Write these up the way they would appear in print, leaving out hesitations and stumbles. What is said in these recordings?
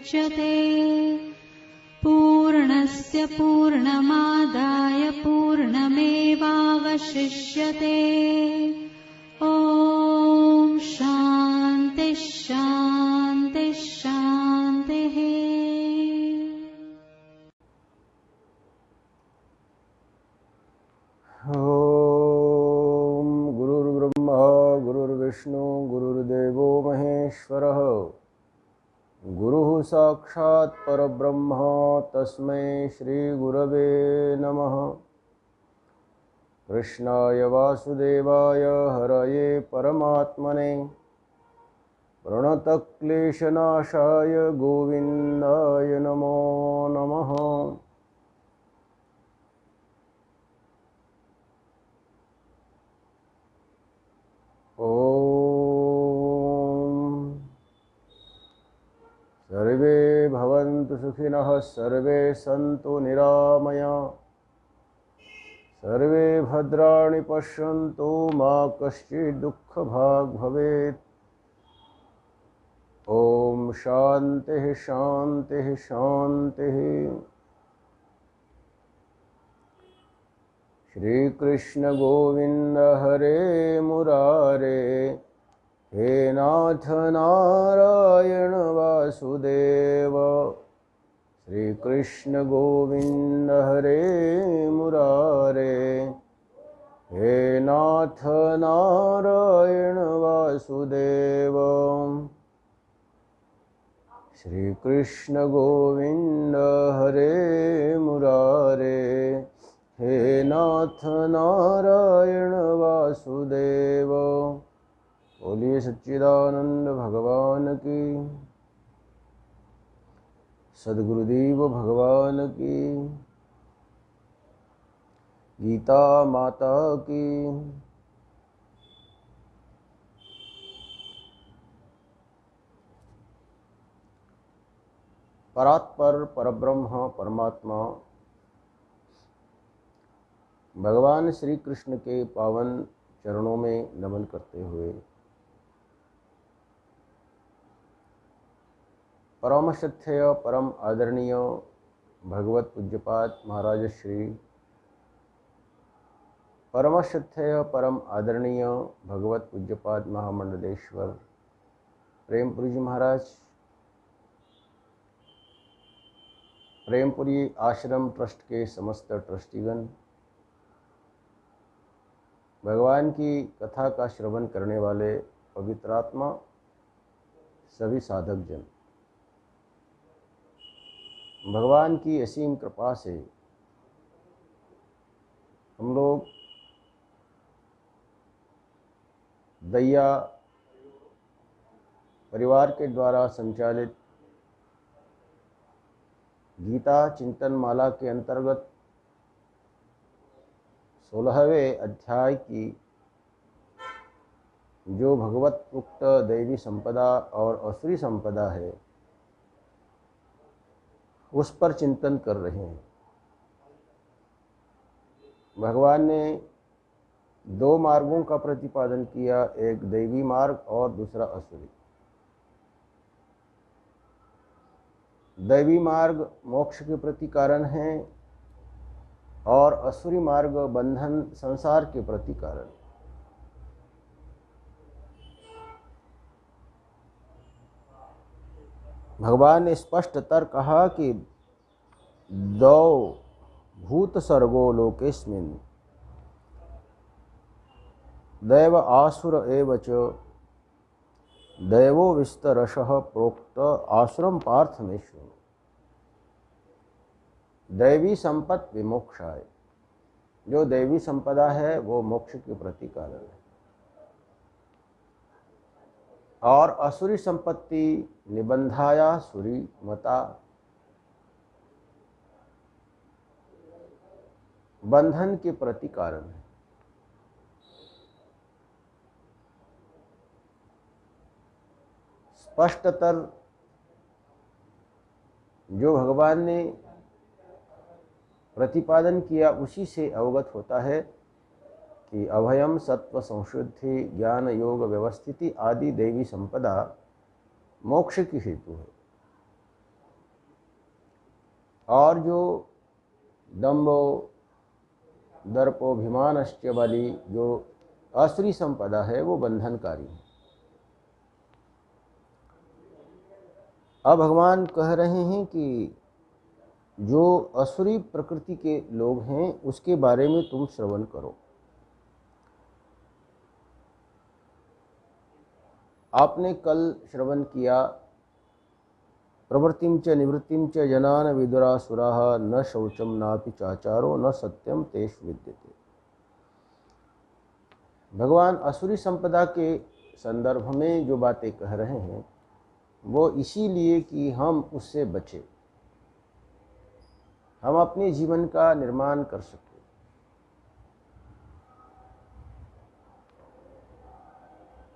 मुच्यते। पूर्णस्य पूर्णमादाय पूर्णमेवावशिष्यते। ॐ शान्ति शान्ति शान्तिः। ॐ गुरुर्ब्रह्मा गुरुर्विष्णु गुरुर्देवो महेश्वरः। गुरुः साक्षात् परब्रह्म तस्मै श्रीगुरवे नमः। कृष्णाय वासुदेवाय हरये परमात्मने प्रणतक्लेशनाशाय गोविन्दाय नमो नमः। ॐ सर्वे भवन्तु सुखिनः, सर्वे सन्तु निरामया, सर्वे भद्राणि पश्यन्तु मा कश्चित् दुःखभाग् भवेत्। ॐ शान्तिः शान्तिः शान्तिः। श्रीकृष्ण गोविन्द हरे मुरारे, हे नाथ नारायण वासुदेव। श्रीकृष्ण गोविन्द हरे मुरारे, हे नाथ नारायण वासुदेव। श्रीकृष्ण गोविन्द हरे मुरारे, हे नाथ नारायण वासुदेव। बोलिए सच्चिदानंद भगवान की, सद्गुरुदेव भगवान की, गीता माता की। परात्पर परब्रह्म परमात्मा भगवान श्री कृष्ण के पावन चरणों में नमन करते हुए परम श्रद्धेय परम आदरणीय भगवत पूज्यपाद महाराज श्री, परम श्रद्धेय परम आदरणीय भगवत पूज्यपाद महामंडलेश्वर प्रेमपुरी जी महाराज, प्रेमपुरी आश्रम ट्रस्ट के समस्त ट्रस्टीगण, भगवान की कथा का श्रवण करने वाले पवित्र आत्मा, सभी साधक जन, भगवान की असीम कृपा से हम लोग दैया परिवार के द्वारा संचालित गीता चिंतन माला के अंतर्गत 16वें अध्याय की जो भगवत उक्त दैवी संपदा और असुरी संपदा है उस पर चिंतन कर रहे हैं। भगवान ने 2 मार्गों का प्रतिपादन किया, एक दैवी मार्ग और दूसरा असुरी। दैवी मार्ग मोक्ष के प्रति कारण है और असुरी मार्ग बंधन संसार के प्रति कारण। भगवान ने स्पष्टतर कहा कि 2 भूत सर्गो लोकेस्मिन् दैव आसुर एव च दैवो विस्तरशः प्रोक्त आसुरम पार्थ में शृणु। दैवी संपत् विमोक्षाय, जो दैवी संपदा है वो मोक्ष के प्रति कारण है, और असुरी संपत्ति निबंधाया सुरी मता, बंधन के प्रति कारण है। स्पष्टतर जो भगवान ने प्रतिपादन किया उसी से अवगत होता है कि अभयम सत्व संशुद्धि ज्ञान योग व्यवस्थिति आदि दैवी संपदा मोक्ष की हेतु है। और जो दम्भो दर्पोभिमानश्च वाली जो असुरी संपदा है वो बंधनकारी है। अब भगवान कह रहे हैं कि जो असुरी प्रकृति के लोग हैं उसके बारे में तुम श्रवण करो। आपने कल श्रवण किया, प्रवृत्तिं च निवृत्तिं च जनान विदुरासुराः न शौचम नापि चाचारो न सत्यम तेष विद्यते। भगवान असुरी संपदा के संदर्भ में जो बातें कह रहे हैं वो इसीलिए कि हम उससे बचें, हम अपने जीवन का निर्माण कर सकें।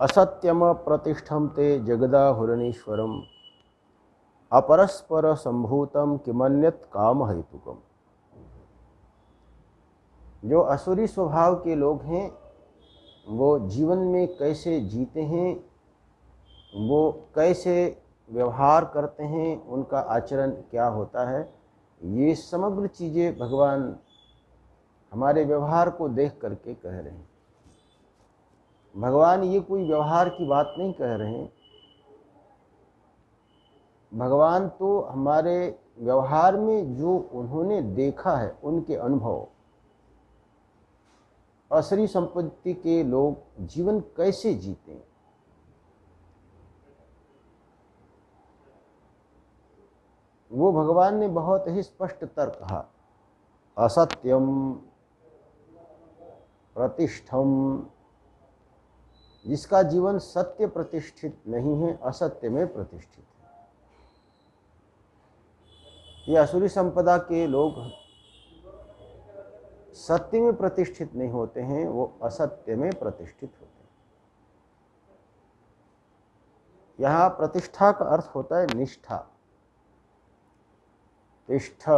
असत्यम प्रतिष्ठम ते जगदाहुरणीश्वरम अपरस्पर संभूतम किमन्यत काम हेतुकम। जो असुरी स्वभाव के लोग हैं वो जीवन में कैसे जीते हैं, वो कैसे व्यवहार करते हैं, उनका आचरण क्या होता है, ये समग्र चीज़ें भगवान हमारे व्यवहार को देख करके कह रहे हैं। भगवान ये कोई व्यवहार की बात नहीं कह रहे हैं, भगवान तो हमारे व्यवहार में जो उन्होंने देखा है उनके अनुभव, असुरी संपत्ति के लोग जीवन कैसे जीते हैं, वो भगवान ने बहुत ही स्पष्टतर कहा। असत्यम प्रतिष्ठम, जिसका जीवन सत्य प्रतिष्ठित नहीं है, असत्य में प्रतिष्ठित है। ये असुरी संपदा के लोग सत्य में प्रतिष्ठित नहीं होते हैं, वो असत्य में प्रतिष्ठित होते हैं। यहाँ प्रतिष्ठा का अर्थ होता है निष्ठा। तिष्ठ,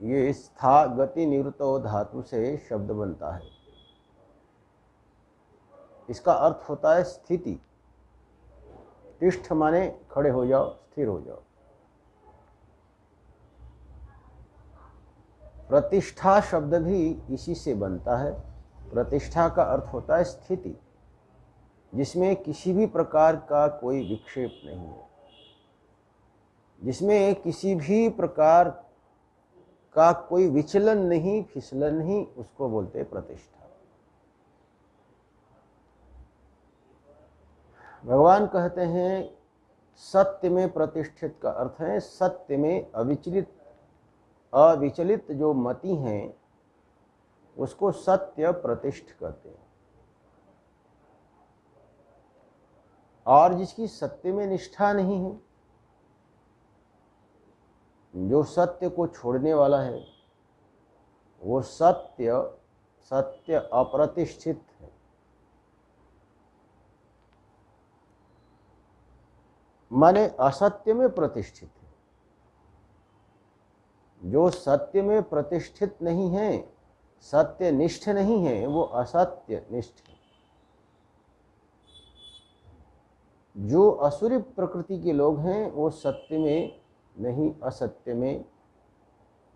ये स्था गति निवृत्तो धातु से शब्द बनता है। इसका अर्थ होता है स्थिति। तिष्ठ माने खड़े हो जाओ, स्थिर हो जाओ। प्रतिष्ठा शब्द भी इसी से बनता है। प्रतिष्ठा का अर्थ होता है स्थिति, जिसमें किसी भी प्रकार का कोई विक्षेप नहीं है, जिसमें किसी भी प्रकार का कोई विचलन नहीं, फिसलन नहीं, उसको बोलते हैं प्रतिष्ठा। भगवान कहते हैं सत्य में प्रतिष्ठित का अर्थ है सत्य में अविचलित जो मति हैं उसको सत्य प्रतिष्ठ कहते हैं। और जिसकी सत्य में निष्ठा नहीं है, जो सत्य को छोड़ने वाला है, वो सत्य अप्रतिष्ठित है। माने असत्य में प्रतिष्ठित है। जो सत्य में प्रतिष्ठित नहीं है, सत्यनिष्ठ नहीं है, वो असत्य निष्ठ है। जो असुरी प्रकृति के लोग हैं वो सत्य में नहीं, असत्य में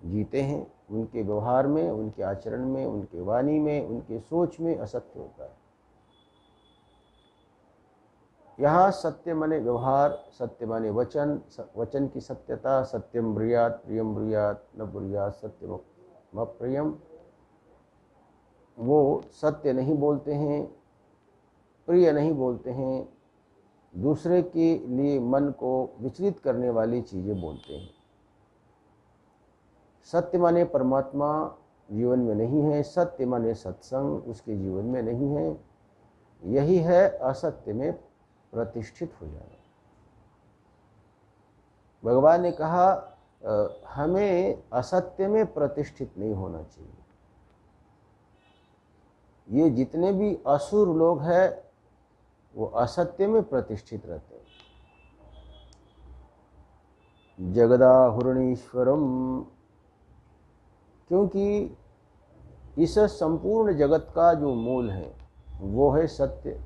जीते हैं। उनके व्यवहार में, उनके आचरण में, उनके वाणी में, उनके सोच में असत्य होता है। यहाँ सत्य माने व्यवहार, सत्य माने वचन, वचन की सत्यता, सत्यम ब्रूयात प्रियम ब्रूयात न ब्रूयात सत्यम अप्रियम। वो सत्य नहीं बोलते हैं, प्रिय नहीं बोलते हैं, दूसरे के लिए मन को विचलित करने वाली चीज़ें बोलते हैं। सत्य माने परमात्मा जीवन में नहीं है, सत्य माने सत्संग उसके जीवन में नहीं है। यही है असत्य में प्रतिष्ठित हो जाना। भगवान ने कहा हमें असत्य में प्रतिष्ठित नहीं होना चाहिए। ये जितने भी असुर लोग हैं वो असत्य में प्रतिष्ठित रहते हैं। जगदाहुरणीश्वरम, क्योंकि इस संपूर्ण जगत का जो मूल है वो है सत्य।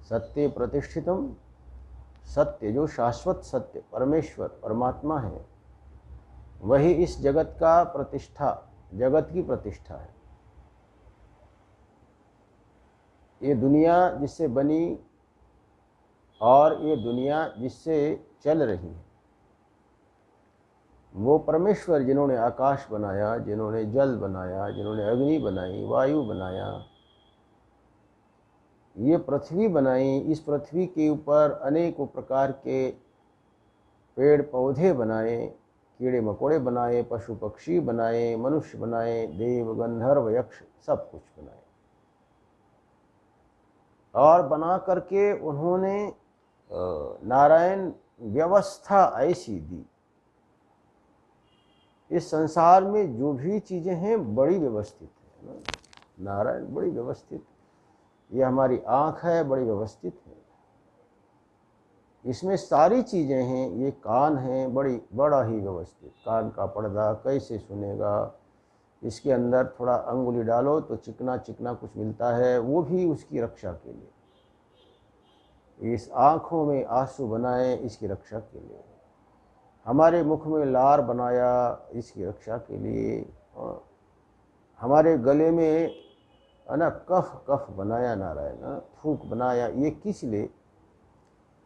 सत्य प्रतिष्ठितम, सत्य जो शाश्वत सत्य परमेश्वर परमात्मा है वही इस जगत का प्रतिष्ठा, जगत की प्रतिष्ठा है। ये दुनिया जिससे बनी और ये दुनिया जिससे चल रही है, वो परमेश्वर जिन्होंने आकाश बनाया, जिन्होंने जल बनाया, जिन्होंने अग्नि बनाई, वायु बनाया, ये पृथ्वी बनाई, इस पृथ्वी के ऊपर अनेकों प्रकार के पेड़ पौधे बनाए, कीड़े मकोड़े बनाए, पशु पक्षी बनाए, मनुष्य बनाए, देव गंधर्व यक्ष सब कुछ बनाए। और बना करके उन्होंने नारायण व्यवस्था ऐसी दी, इस संसार में जो भी चीज़ें हैं बड़ी व्यवस्थित है ना। नारायण बड़ी व्यवस्थित, ये हमारी आँख है बड़ी व्यवस्थित है, इसमें सारी चीज़ें हैं। ये कान है बड़ा ही व्यवस्थित, कान का पर्दा कैसे सुनेगा, इसके अंदर थोड़ा अंगुली डालो तो चिकना चिकना कुछ मिलता है, वो भी उसकी रक्षा के लिए। इस आँखों में आंसू बनाए इसकी रक्षा के लिए, हमारे मुख में लार बनाया इसकी रक्षा के लिए, हमारे गले में है ना कफ बनाया नारायण, फूंक बनाया, ये किस लिए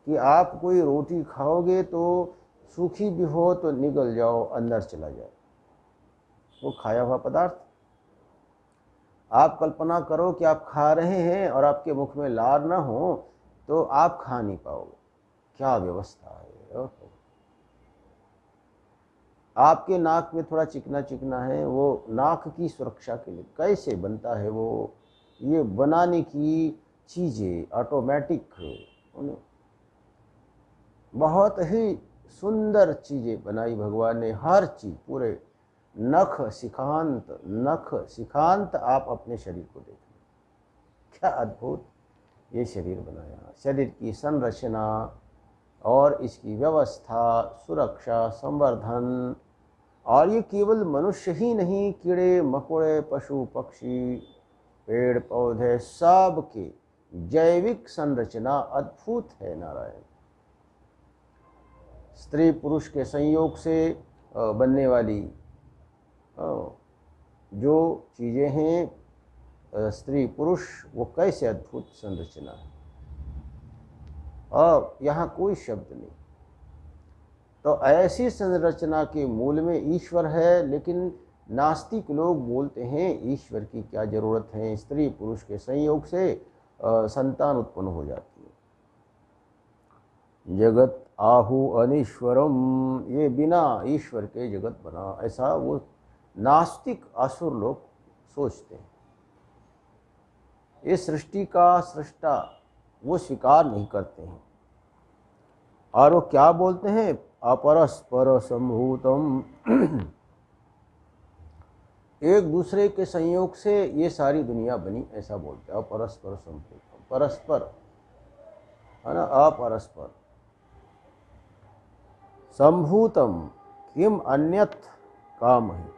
कि आप कोई रोटी खाओगे तो सूखी भी हो तो निगल जाओ, अंदर चला जाए वो खाया हुआ पदार्थ। आप कल्पना करो कि आप खा रहे हैं और आपके मुख में लार ना हो तो आप खा नहीं पाओगे, क्या व्यवस्था है। आपके नाक में थोड़ा चिकना चिकना है, वो नाक की सुरक्षा के लिए कैसे बनता है वो, ये बनाने की चीज़ें ऑटोमेटिक बहुत ही सुंदर चीज़ें बनाई भगवान ने, हर चीज़ पूरे नख शिखांत आप अपने शरीर को देखें, क्या अद्भुत ये शरीर बनाया। शरीर की संरचना और इसकी व्यवस्था, सुरक्षा, संवर्धन, और ये केवल मनुष्य ही नहीं, कीड़े मकोड़े, पशु पक्षी, पेड़ पौधे सब की जैविक संरचना अद्भुत है नारायण। स्त्री पुरुष के संयोग से बनने वाली जो चीज़ें हैं स्त्री पुरुष, वो कैसे अद्भुत संरचना है, और यहाँ कोई शब्द नहीं। तो ऐसी संरचना के मूल में ईश्वर है, लेकिन नास्तिक लोग बोलते हैं ईश्वर की क्या ज़रूरत है, स्त्री पुरुष के संयोग से संतान उत्पन्न हो जाती है। जगत आहु अनीश्वरम, ये बिना ईश्वर के जगत बना, ऐसा वो नास्तिक असुर लोग सोचते हैं। इस सृष्टि का सृष्टा वो स्वीकार नहीं करते हैं, और वो क्या बोलते हैं, अपरस्पर संभूतम, एक दूसरे के संयोग से ये सारी दुनिया बनी, ऐसा बोलते हैं। अपरस्पर संभूतम, परस्पर है ना, अपरस्पर संभूतम किम अन्यत काम है।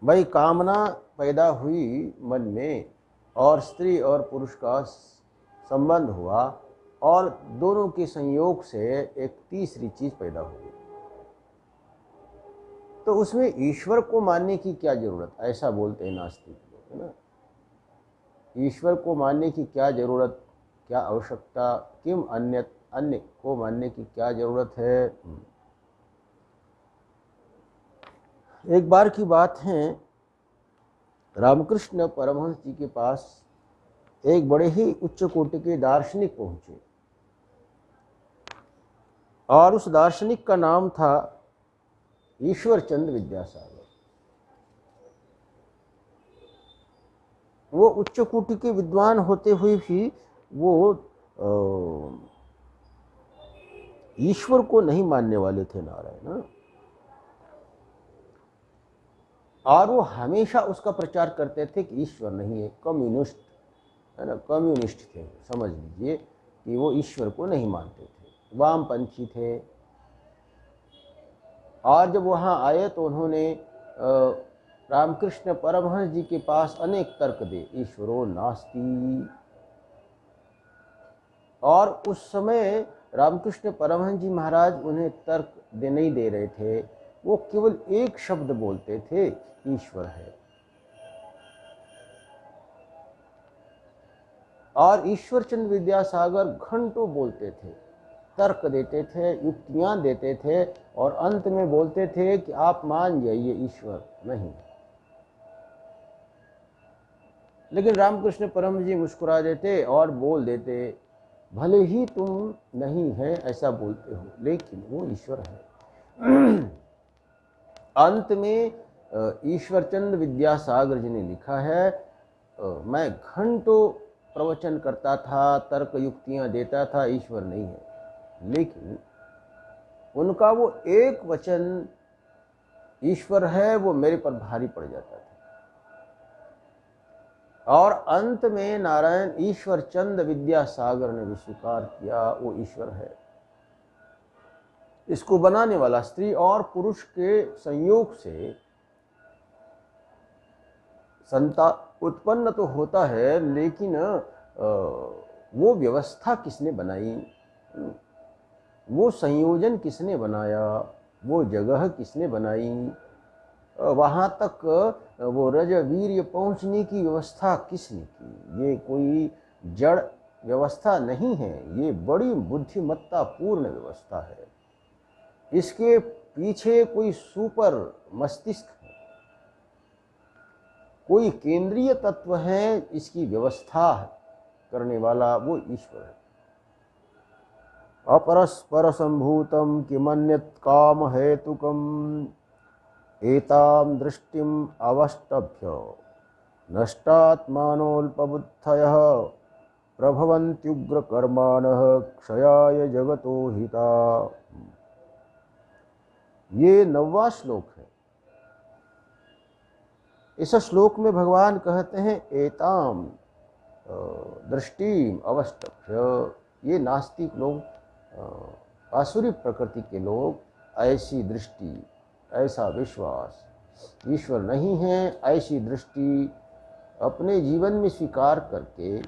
भाई कामना पैदा हुई मन में, और स्त्री और पुरुष का संबंध हुआ, और दोनों के संयोग से एक तीसरी चीज पैदा हुई, तो उसमें ईश्वर को मानने की क्या जरूरत, ऐसा बोलते हैं नास्तिक लोग, है ना। ईश्वर को मानने की क्या जरूरत, क्या आवश्यकता, किम अन्य को मानने की क्या जरूरत है। एक बार की बात है, रामकृष्ण परमहंस जी के पास एक बड़े ही उच्च कोटि के दार्शनिक पहुंचे, और उस दार्शनिक का नाम था ईश्वर चंद्र विद्यासागर। वो उच्च कोटि के विद्वान होते हुए भी वो ईश्वर को नहीं मानने वाले थे नारायण, और वो हमेशा उसका प्रचार करते थे कि ईश्वर नहीं है, कम्युनिस्ट है ना, कम्युनिस्ट थे, समझ लीजिए कि वो ईश्वर को नहीं मानते थे, वामपंथी थे। और जब वहाँ आए तो उन्होंने रामकृष्ण परमहंस जी के पास अनेक तर्क दे, ईश्वरो नास्ति। और उस समय रामकृष्ण परमहंस जी महाराज उन्हें तर्क नहीं दे रहे थे, वो केवल एक शब्द बोलते थे, ईश्वर है। और ईश्वर चंद्र विद्यासागर घंटों बोलते थे, तर्क देते थे, युक्तियां देते थे, और अंत में बोलते थे कि आप मान जाइए ईश्वर नहीं। लेकिन रामकृष्ण परमहंस जी मुस्कुरा देते और बोल देते, भले ही तुम नहीं है ऐसा बोलते हो, लेकिन वो ईश्वर है। अंत में ईश्वरचंद्र विद्यासागर जी ने लिखा है, मैं घंटों प्रवचन करता था, तर्क युक्तियां देता था, ईश्वर नहीं है, लेकिन उनका वो एक वचन ईश्वर है वो मेरे पर भारी पड़ जाता था। और अंत में नारायण ईश्वर चंद्र विद्यासागर ने भी स्वीकार किया वो ईश्वर है। इसको बनाने वाला स्त्री और पुरुष के संयोग से संतान उत्पन्न तो होता है, लेकिन वो व्यवस्था किसने बनाई, वो संयोजन किसने बनाया, वो जगह किसने बनाई, वहाँ तक वो रजवीर्य पहुँचने की व्यवस्था किसने की। ये कोई जड़ व्यवस्था नहीं है, ये बड़ी बुद्धिमत्ता पूर्ण व्यवस्था है। इसके पीछे कोई सुपर मस्तिष्क है, कोई केंद्रीय तत्व है, इसकी व्यवस्था करने वाला वो ईश्वर है। अपरस्पर संभूतम किमन्यत् काम हेतुकम एताम दृष्टिम अवष्टभ्य नष्टात्मानोल्पबुद्धयः प्रभवन्त्युग्र कर्माणः क्षयाय जगतो हिता। ये 9वां श्लोक है। इस श्लोक में भगवान कहते हैं एताम दृष्टिम अवष्टभ्य। ये नास्तिक लोग, आसुरी प्रकृति के लोग ऐसी दृष्टि, ऐसा विश्वास, ईश्वर नहीं है, ऐसी दृष्टि अपने जीवन में स्वीकार करके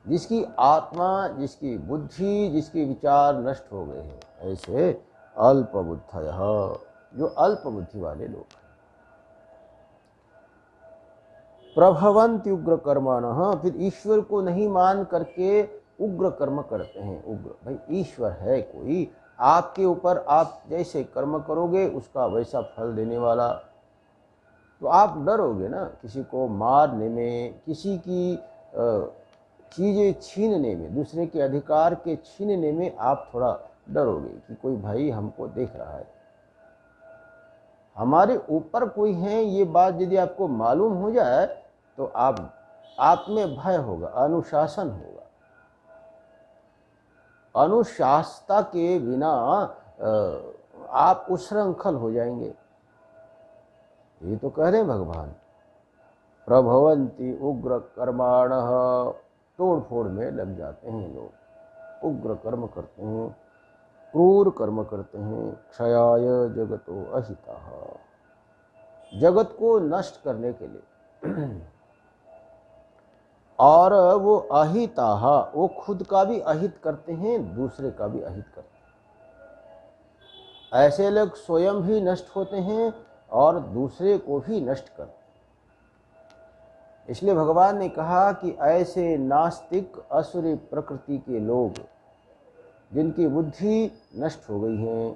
जिसकी आत्मा, जिसकी बुद्धि, जिसके विचार नष्ट हो गए हैं, ऐसे अल्पबुद्धयः, जो अल्प बुद्धि वाले लोग हैं। प्रभवन्ति उग्र कर्माणः, फिर ईश्वर को नहीं मान करके उग्र कर्म करते हैं। उग्र, भाई ईश्वर है कोई, आपके ऊपर आप जैसे कर्म करोगे उसका वैसा फल देने वाला, तो आप डरोगे ना किसी को मारने में, किसी की चीज़ें छीनने में, दूसरे के अधिकार के छीनने में आप थोड़ा डरोगे कि कोई भाई हमको देख रहा है, हमारे ऊपर कोई है। ये बात यदि आपको मालूम हो जाए तो आप में भय होगा, अनुशासन होगा। अनुशासता के बिना आप उच्छृंखल हो जाएंगे। ये तो कह रहे हैं भगवान, प्रभवन्ति उग्र कर्माणः, तोड़ फोड़ में लग जाते हैं लोग, उग्र कर्म करते हैं, क्रूर कर्म करते हैं। क्षयाय जगतो अहितः, जगत को नष्ट करने के लिए। और वो अहिताः, वो खुद का भी अहित करते हैं, दूसरे का भी अहित करते हैं। ऐसे लोग स्वयं भी नष्ट होते हैं और दूसरे को भी नष्ट करते हैं। इसलिए भगवान ने कहा कि ऐसे नास्तिक असुरी प्रकृति के लोग, जिनकी बुद्धि नष्ट हो गई है,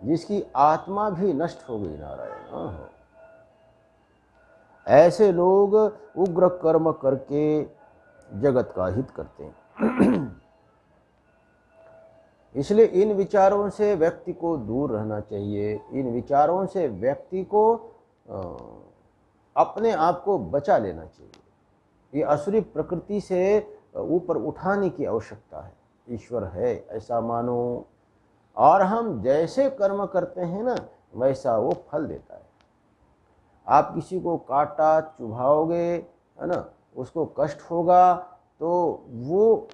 जिसकी आत्मा भी नष्ट हो गई, नारायण, ऐसे लोग उग्र कर्म करके जगत का हित करते हैं। इसलिए इन विचारों से व्यक्ति को दूर रहना चाहिए। इन विचारों से व्यक्ति को अपने आप को बचा लेना चाहिए। ये असुरी प्रकृति से ऊपर उठाने की आवश्यकता है। ईश्वर है ऐसा मानो, और हम जैसे कर्म करते हैं ना वैसा वो फल देता है। आप किसी को काटा चुभाओगे, है ना, उसको कष्ट होगा, तो वो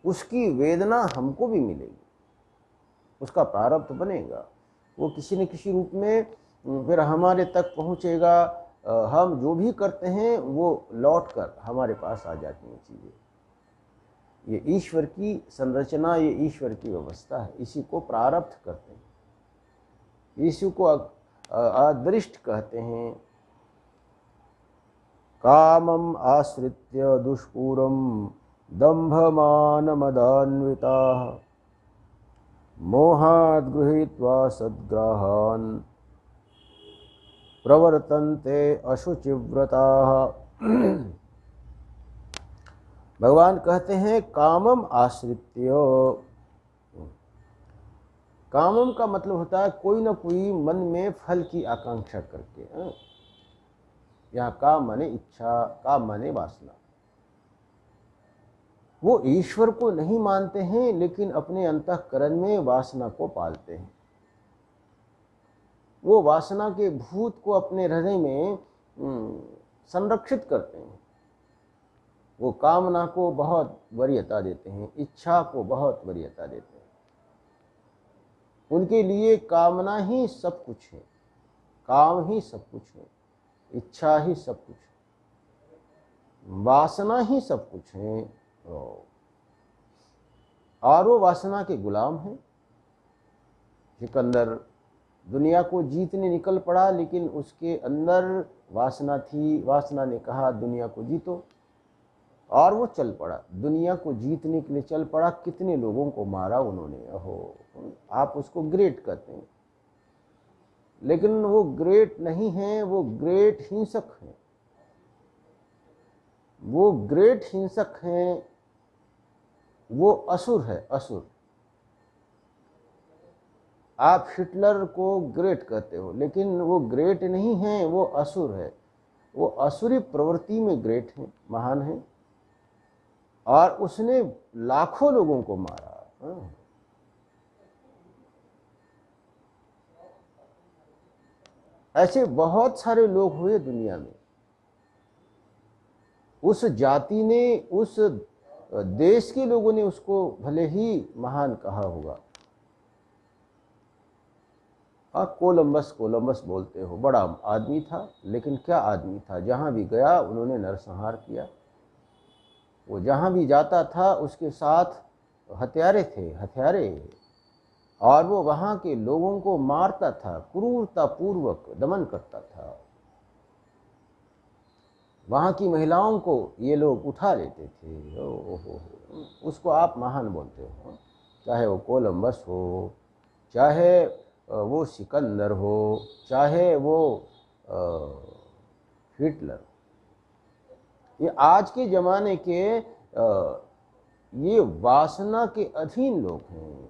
उसकी वेदना हमको भी मिलेगी, उसका प्रारब्ध बनेगा, वो किसी न किसी रूप में फिर हमारे तक पहुँचेगा। हम जो भी करते हैं वो लौट कर हमारे पास आ जाती हैं चीज़ें। ये ईश्वर की संरचना, ये ईश्वर की व्यवस्था है। इसी को प्रारब्ध कहते हैं, इसी को अदृष्ट कहते हैं। कामम आश्रित्य दुष्पूरम दम्भमानमदान्विताः मोहाद् गृहीत्वा सद्ग्राहान् प्रवर्तन्ते अशुचिव्रताः। भगवान कहते हैं कामम आश्रित्य। कामम का मतलब होता है कोई ना कोई मन में फल की आकांक्षा करके। यहाँ काम माने इच्छा, काम माने वासना। वो ईश्वर को नहीं मानते हैं लेकिन अपने अंतःकरण में वासना को पालते हैं। वो वासना के भूत को अपने हृदय में संरक्षित करते हैं। वो कामना को बहुत वरीयता देते हैं, इच्छा को बहुत वरीयता देते हैं। उनके लिए कामना ही सब कुछ है, काम ही सब कुछ है, इच्छा ही सब कुछ है, वासना ही सब कुछ है। और वो वासना के गुलाम हैं। सिकंदर दुनिया को जीतने निकल पड़ा लेकिन उसके अंदर वासना थी। वासना ने कहा दुनिया को जीतो, और वो चल पड़ा, दुनिया को जीतने के लिए चल पड़ा। कितने लोगों को मारा उन्होंने। ओहो, आप उसको ग्रेट कहते हैं लेकिन वो ग्रेट नहीं है, वो ग्रेट हिंसक हैं। वो ग्रेट हिंसक हैं, वो असुर है, असुर। आप हिटलर को ग्रेट कहते हो लेकिन वो ग्रेट नहीं है, वो असुर है। वो असुरी प्रवृत्ति में ग्रेट है, महान है, और उसने लाखों लोगों को मारा। ऐसे बहुत सारे लोग हुए दुनिया में। उस जाति ने, उस देश के लोगों ने उसको भले ही महान कहा होगा। कोलंबस कोलंबस बोलते हो, बड़ा आदमी था लेकिन क्या आदमी था। जहाँ भी गया उन्होंने नरसंहार किया। वो जहाँ भी जाता था उसके साथ हथियारे थे, हथियारे, और वो वहाँ के लोगों को मारता था, क्रूरता पूर्वक दमन करता था। वहाँ की महिलाओं को ये लोग उठा लेते थे। उसको आप महान बोलते हो। चाहे वो कोलंबस हो, चाहे वो सिकंदर हो, चाहे वो हिटलर। ये आज के ज़माने के ये वासना के अधीन लोग हैं।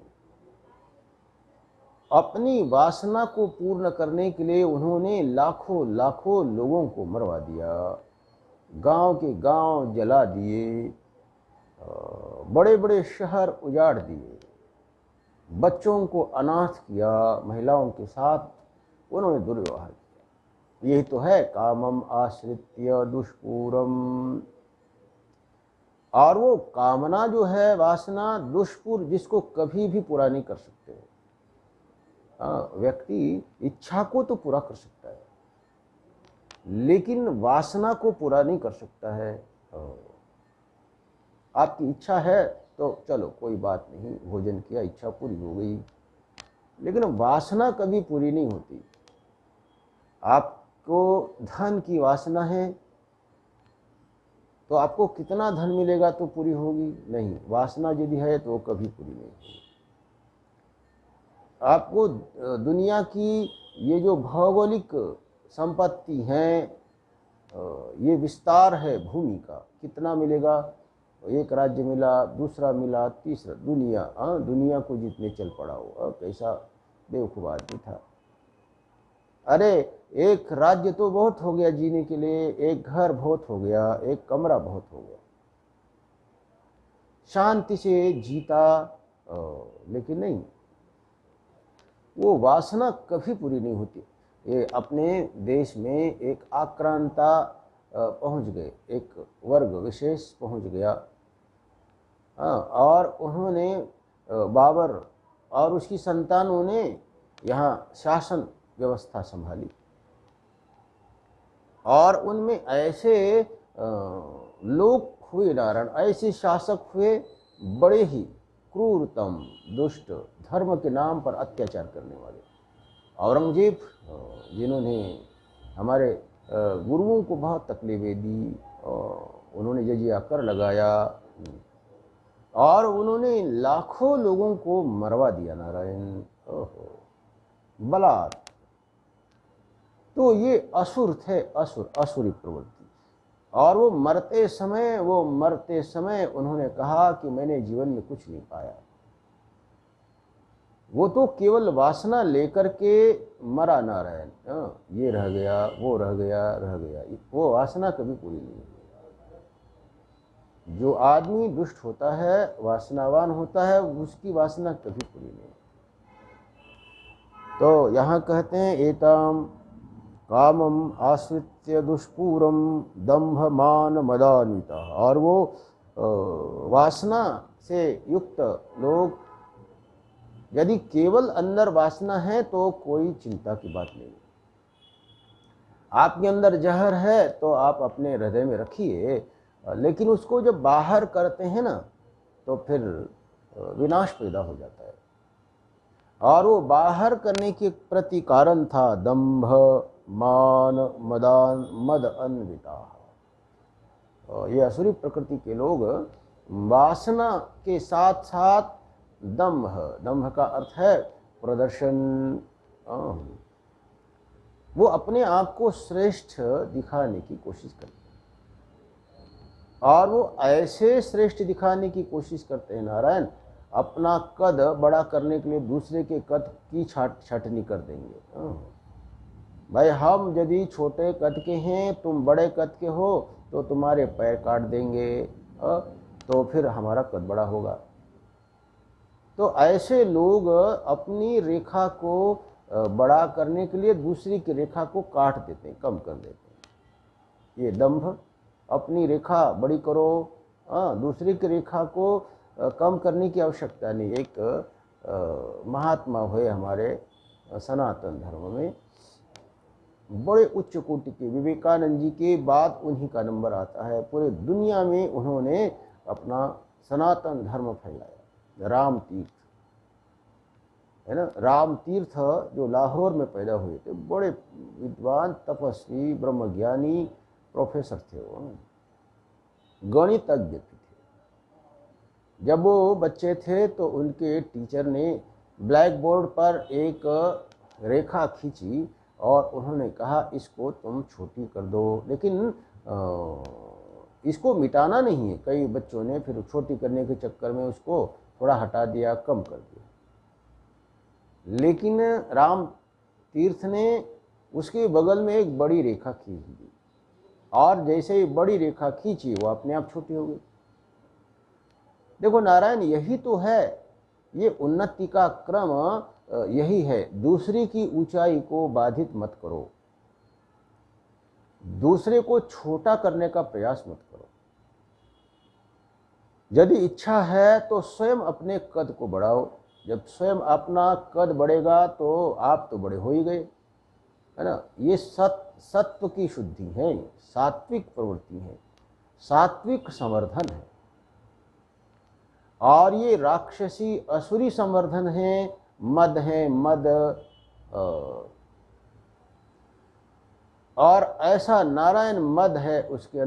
अपनी वासना को पूर्ण करने के लिए उन्होंने लाखों लाखों लोगों को मरवा दिया, गांव के गांव जला दिए, बड़े बड़े शहर उजाड़ दिए, बच्चों को अनाथ किया, महिलाओं के साथ उन्होंने दुर्व्यवहार किया। यही तो है कामम आश्रित्य दुष्पूरम। और वो कामना जो है, वासना, दुष्पूर, जिसको कभी भी पूरा नहीं कर सकते। व्यक्ति इच्छा को तो पूरा कर सकता है लेकिन वासना को पूरा नहीं कर सकता है। आपकी इच्छा है तो चलो कोई बात नहीं, भोजन किया, इच्छा पूरी हो गई, लेकिन वासना कभी पूरी नहीं होती। आपको धन की वासना है तो आपको कितना धन मिलेगा तो पूरी होगी? नहीं। वासना यदि है तो वो कभी पूरी नहीं होगी। आपको दुनिया की ये जो भौगोलिक संपत्ति हैं, ये विस्तार है भूमि का, कितना मिलेगा? एक राज्य मिला, दूसरा मिला, तीसरा, दुनिया, दुनिया को जितने चल पड़ा हो। कैसा बेवकूफ़ आदमी था। अरे एक राज्य तो बहुत हो गया जीने के लिए, एक घर बहुत हो गया, एक कमरा बहुत हो गया, शांति से जीता, लेकिन नहीं, वो वासना कभी पूरी नहीं होती। ये अपने देश में एक आक्रांता पहुंच गए, एक वर्ग विशेष पहुंच गया, और उन्होंने बाबर और उसकी संतानों ने यहाँ शासन व्यवस्था संभाली, और उनमें ऐसे लोग हुए नारायण, ऐसे शासक हुए बड़े ही क्रूरतम दुष्ट, धर्म के नाम पर अत्याचार करने वाले औरंगजेब, जिन्होंने हमारे गुरुओं को बहुत तकलीफें दी, उन्होंने जजिया कर लगाया और उन्होंने लाखों लोगों को मरवा दिया। नारायण, ओहो बलात्। तो ये असुर थे, असुर, असुरी प्रवृत्ति। और वो मरते समय उन्होंने कहा कि मैंने जीवन में कुछ नहीं पाया। वो तो केवल वासना लेकर के मरा। नारायण, ये रह गया, वो रह गया, वो वासना कभी पूरी नहीं हुई। जो आदमी दुष्ट होता है, वासनावान होता है, उसकी वासना कभी पूरी नहीं। तो यहाँ कहते हैं एताम कामम आश्रित्य दुष्पूरम दंभ मान मदान्विता। और वो वासना से युक्त लोग, यदि केवल अंदर वासना है तो कोई चिंता की बात नहीं। आपके अंदर जहर है तो आप अपने हृदय में रखिए, लेकिन उसको जब बाहर करते हैं ना तो फिर विनाश पैदा हो जाता है। और वो बाहर करने के प्रति कारण था दंभ मान मदान मद अन्विता। ये असुरी प्रकृति के लोग वासना के साथ साथ दंभ का अर्थ है प्रदर्शन, वो अपने आप को श्रेष्ठ दिखाने की कोशिश करते हैं। और वो ऐसे श्रेष्ठ दिखाने की कोशिश करते हैं नारायण, अपना कद बड़ा करने के लिए दूसरे के कद की छाटनी कर देंगे। भाई हम यदि छोटे कद के हैं, तुम बड़े कद के हो, तो तुम्हारे पैर काट देंगे, तो फिर हमारा कद बड़ा होगा। तो ऐसे लोग अपनी रेखा को बड़ा करने के लिए दूसरी की रेखा को काट देते हैं, कम कर देते हैं। ये दंभ, अपनी रेखा बड़ी करो, दूसरी की रेखा को कम करने की आवश्यकता नहीं। एक महात्मा हुए हमारे सनातन धर्म में, बड़े उच्च कोटि के, विवेकानंद जी के बाद उन्हीं का नंबर आता है। पूरे दुनिया में उन्होंने अपना सनातन धर्म फैलाया। राम तीर्थ है ना, राम तीर्थ जो लाहौर में पैदा हुए थे, बड़े विद्वान तपस्वी ब्रह्मज्ञानी प्रोफेसर थे, वो गणितज्ञ थे। जब वो बच्चे थे तो उनके टीचर ने ब्लैक बोर्ड पर एक रेखा खींची और उन्होंने कहा इसको तुम छोटी कर दो, लेकिन इसको मिटाना नहीं है। कई बच्चों ने फिर छोटी करने के चक्कर में उसको थोड़ा हटा दिया, कम कर दिया। लेकिन राम तीर्थ ने उसके बगल में एक बड़ी रेखा खींच दी, और जैसे ही बड़ी रेखा खींची वो अपने आप छोटी हो गई। देखो नारायण, यही तो है, ये उन्नति का क्रम यही है। दूसरे की ऊंचाई को बाधित मत करो, दूसरे को छोटा करने का प्रयास मत करो। यदि इच्छा है तो स्वयं अपने कद को बढ़ाओ। जब स्वयं अपना कद बढ़ेगा तो आप तो बड़े हो ही गए, है ना। ये सत्व की शुद्धि है, सात्विक प्रवृत्ति है, सात्विक संवर्धन है। और ये राक्षसी असुरी संवर्धन है, मद है, मद। और ऐसा नारायण मद है, उसके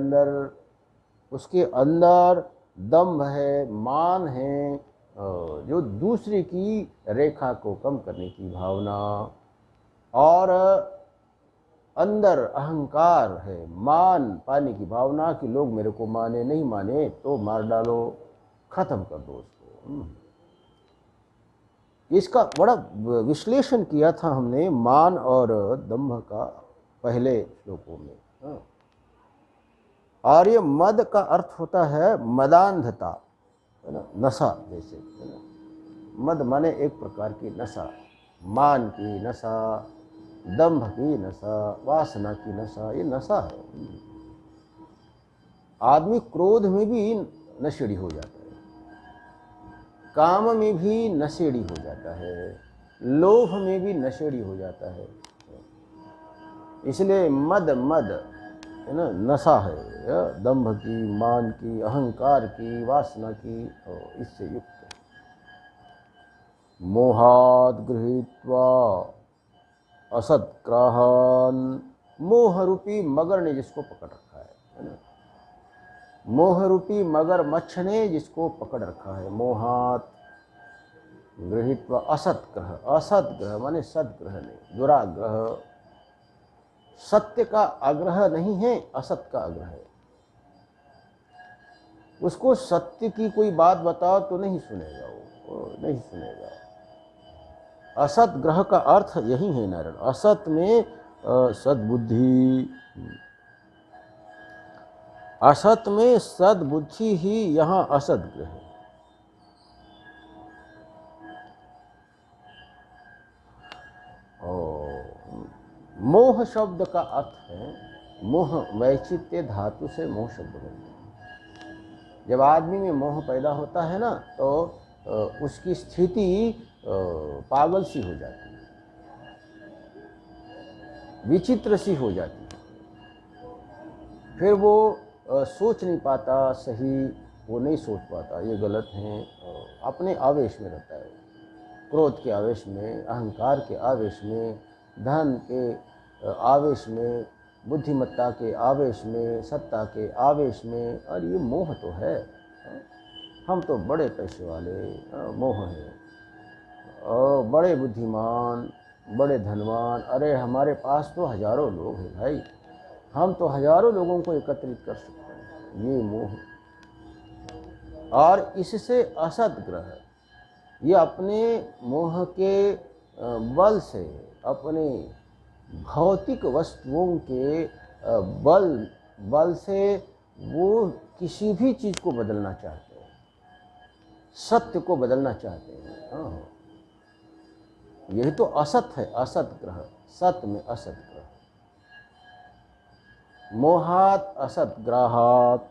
अंदर दंभ है, मान है, जो दूसरे की रेखा को कम करने की भावना, और अंदर अहंकार है, मान पाने की भावना कि लोग मेरे को माने, नहीं माने तो मार डालो, खत्म कर दो उसको। इसका बड़ा विश्लेषण किया था हमने मान और दंभ का पहले श्लोकों में। और ये मद का अर्थ होता है मदांधता, है ना, नशा जैसे, है ना। मद माने एक प्रकार की नशा, मान की नशा, दंभ की नशा, वासना की नशा, ये नशा है। आदमी क्रोध में भी नशेड़ी हो जाता है, काम में भी नशेड़ी हो जाता है, लोभ में भी नशेड़ी हो जाता है। इसलिए मद है ना, नशा है, दंभ की, मान की, अहंकार की, वासना की, और इससे युक्त। मोहाद गृहीत्वा असत्ग्रहान, मोह रूपी मगर ने जिसको पकड़ रखा है ना, मोह रूपी मगरमच्छ ने जिसको पकड़ रखा है। मोहात गृहीत्वा असत्ग्रह, असत्ग्रह माने सद्ग्रह नहीं, दुराग्रह। सत्य का आग्रह नहीं है, असत का आग्रह है। उसको सत्य की कोई बात बताओ तो नहीं सुनेगा, वो नहीं सुनेगा। असत ग्रह का अर्थ यही है नारायण। असत में सद्बुद्धि, असत में सद्बुद्धि ही यहाँ असत ग्रह है। मोह शब्द का अर्थ है, मोह वैचित्य धातु से मोह शब्द बनता है। जब आदमी में मोह पैदा होता है ना, तो उसकी स्थिति पागल सी हो जाती है, विचित्र सी हो जाती है। फिर वो सोच नहीं पाता सही, वो नहीं सोच पाता, ये गलत है, अपने आवेश में रहता है, क्रोध के आवेश में, अहंकार के आवेश में, धन के आवेश में, बुद्धिमत्ता के आवेश में, सत्ता के आवेश में। और ये मोह तो है, हम तो बड़े पैसे वाले, मोह है, और बड़े बुद्धिमान, बड़े धनवान, अरे हमारे पास तो हजारों लोग हैं भाई, हम तो हजारों लोगों को एकत्रित कर सकते हैं, ये मोह। और इससे असद ग्रह, ये अपने मोह के बल से, अपने भौतिक वस्तुओं के बल से वो किसी भी चीज़ को बदलना चाहते हैं, सत्य को बदलना चाहते हैं। हाँ, यही तो असत है, असत ग्रह, सत्य में असत ग्रह। मोहात असत ग्राहात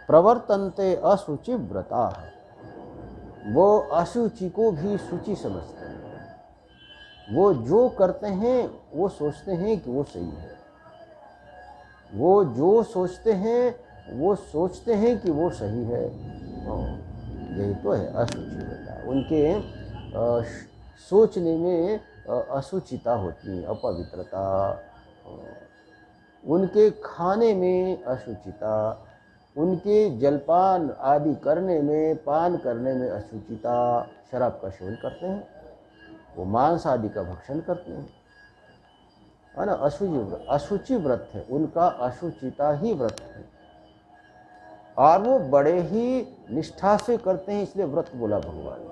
प्रवर्तन्ते अशुचि व्रता, वो अशुचि को भी शुचि समझते हैं। वो जो करते हैं वो सोचते हैं कि वो सही है, वो जो सोचते हैं वो सोचते हैं कि वो सही है। यही तो है अशुचि व्रता। उनके सोचने में अशुचिता होती है, अपवित्रता। उनके खाने में अशुचिता, उनके जलपान आदि करने में, पान करने में अशुचिता। शराब का सेवन करते हैं, वो मांस आदि का भक्षण करते हैं, है ना। अशुचि व्रत है उनका, अशुचिता ही व्रत है। और वो बड़े ही निष्ठा से करते हैं, इसलिए व्रत बोला भगवान ने।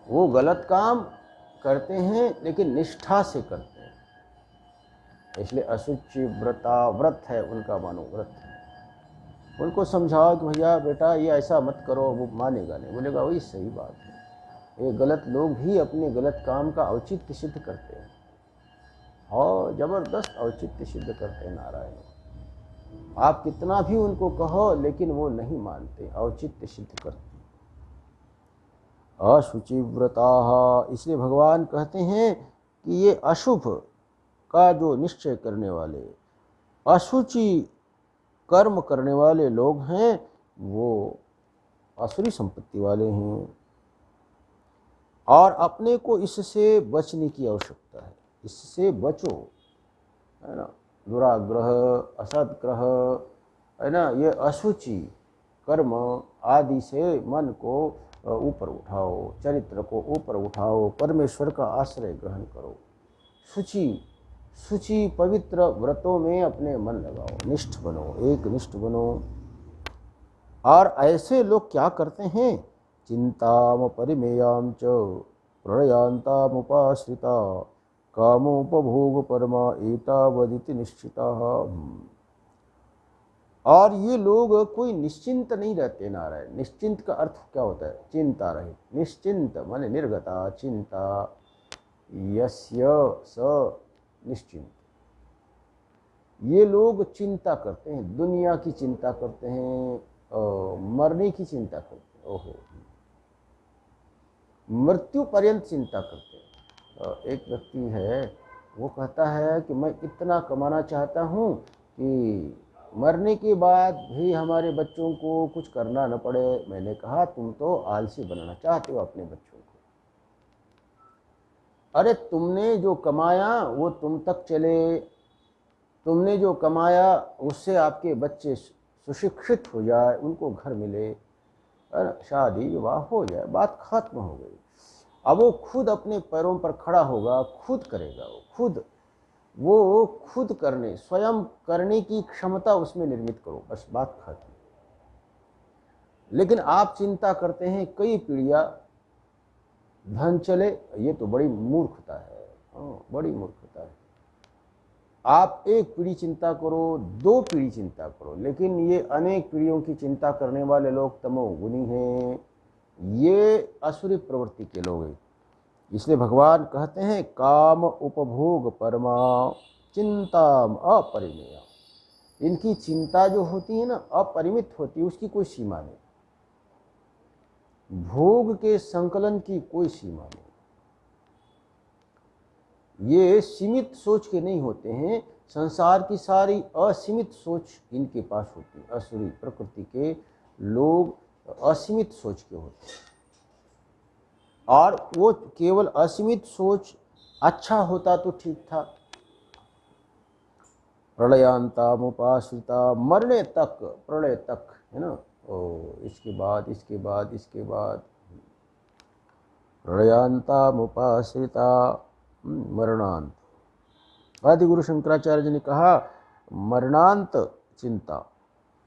वो गलत काम करते हैं लेकिन निष्ठा से करते हैं, इसलिए अशुचि व्रता व्रत है उनका, मानो व्रत है। उनको समझाओ कि भैया बेटा ये ऐसा मत करो, वो मानेगा नहीं, बोलेगा वही सही बात है। ये गलत लोग भी अपने गलत काम का औचित्य सिद्ध करते हैं, और जबरदस्त औचित्य सिद्ध करते हैं नारायण। आप कितना भी उनको कहो लेकिन वो नहीं मानते, औचित्य सिद्ध करते। अशुचि व्रता, इसलिए भगवान कहते हैं कि ये अशुभ का जो निश्चय करने वाले, अशुचि कर्म करने वाले लोग हैं, वो असुरी संपत्ति वाले हैं। और अपने को इससे बचने की आवश्यकता है, इससे बचो, है ना। दुराग्रह, असद्ग्रह, है ना, ये अशुचि कर्म आदि से मन को ऊपर उठाओ, चरित्र को ऊपर उठाओ, परमेश्वर का आश्रय ग्रहण करो। शुचि पवित्र व्रतों में अपने मन लगाओ, निष्ठ बनो, एक निष्ठ बनो। और ऐसे लोग क्या करते हैं, चिंताम परिमेयाम च प्रणयांतामुपाश्रिता कामोपभोग परमा एतावदिति निश्चिता। और ये लोग कोई निश्चिंत नहीं रहते नारायण। निश्चिंत का अर्थ क्या होता है, चिंता रहित। निश्चिंत माने निर्गता चिंता, यस्य स निश्चिंत। ये लोग चिंता करते हैं, दुनिया की चिंता करते हैं, मरने की चिंता करते हैं, ओहो, मृत्यु पर्यंत चिंता करते हैं। एक व्यक्ति है, वो कहता है कि मैं इतना कमाना चाहता हूँ कि मरने के बाद भी हमारे बच्चों को कुछ करना न पड़े। मैंने कहा तुम तो आलसी बनाना चाहते हो अपने बच्चों को। अरे तुमने जो कमाया वो तुम तक चले, तुमने जो कमाया उससे आपके बच्चे सुशिक्षित हो जाए, उनको घर मिले, शादी विवाह हो जाए, बात खत्म हो गई। अब वो खुद अपने पैरों पर खड़ा होगा, खुद करेगा, वो खुद करने, स्वयं करने की क्षमता उसमें निर्मित करो, बस बात खत्म। लेकिन आप चिंता करते हैं कई पीढ़ियां धन चले, ये तो बड़ी मूर्खता है, बड़ी मूर्खता है। आप एक पीढ़ी चिंता करो, 2 पीढ़ी चिंता करो, लेकिन ये अनेक पीढ़ियों की चिंता करने वाले लोग तमोगुणी हैं, ये असुरी प्रवृत्ति के लोग हैं। इसलिए भगवान कहते हैं काम उपभोग परमा चिंता अपरिमेय। इनकी चिंता जो होती है ना, अपरिमित होती है, उसकी कोई सीमा नहीं, भोग के संकलन की कोई सीमा नहीं। ये सीमित सोच के नहीं होते हैं, संसार की सारी असीमित सोच इनके पास होती है। असुरी प्रकृति के लोग असीमित सोच के होते हैं, और वो केवल असीमित सोच अच्छा होता तो ठीक था। प्रलयांतामुपाश्रिता, मरने तक, प्रलय तक, है ना, इसके बाद प्रलयांतामुपाश्रिता मरणांत। आदि गुरु शंकराचार्य जी ने कहा मरणांत चिंता,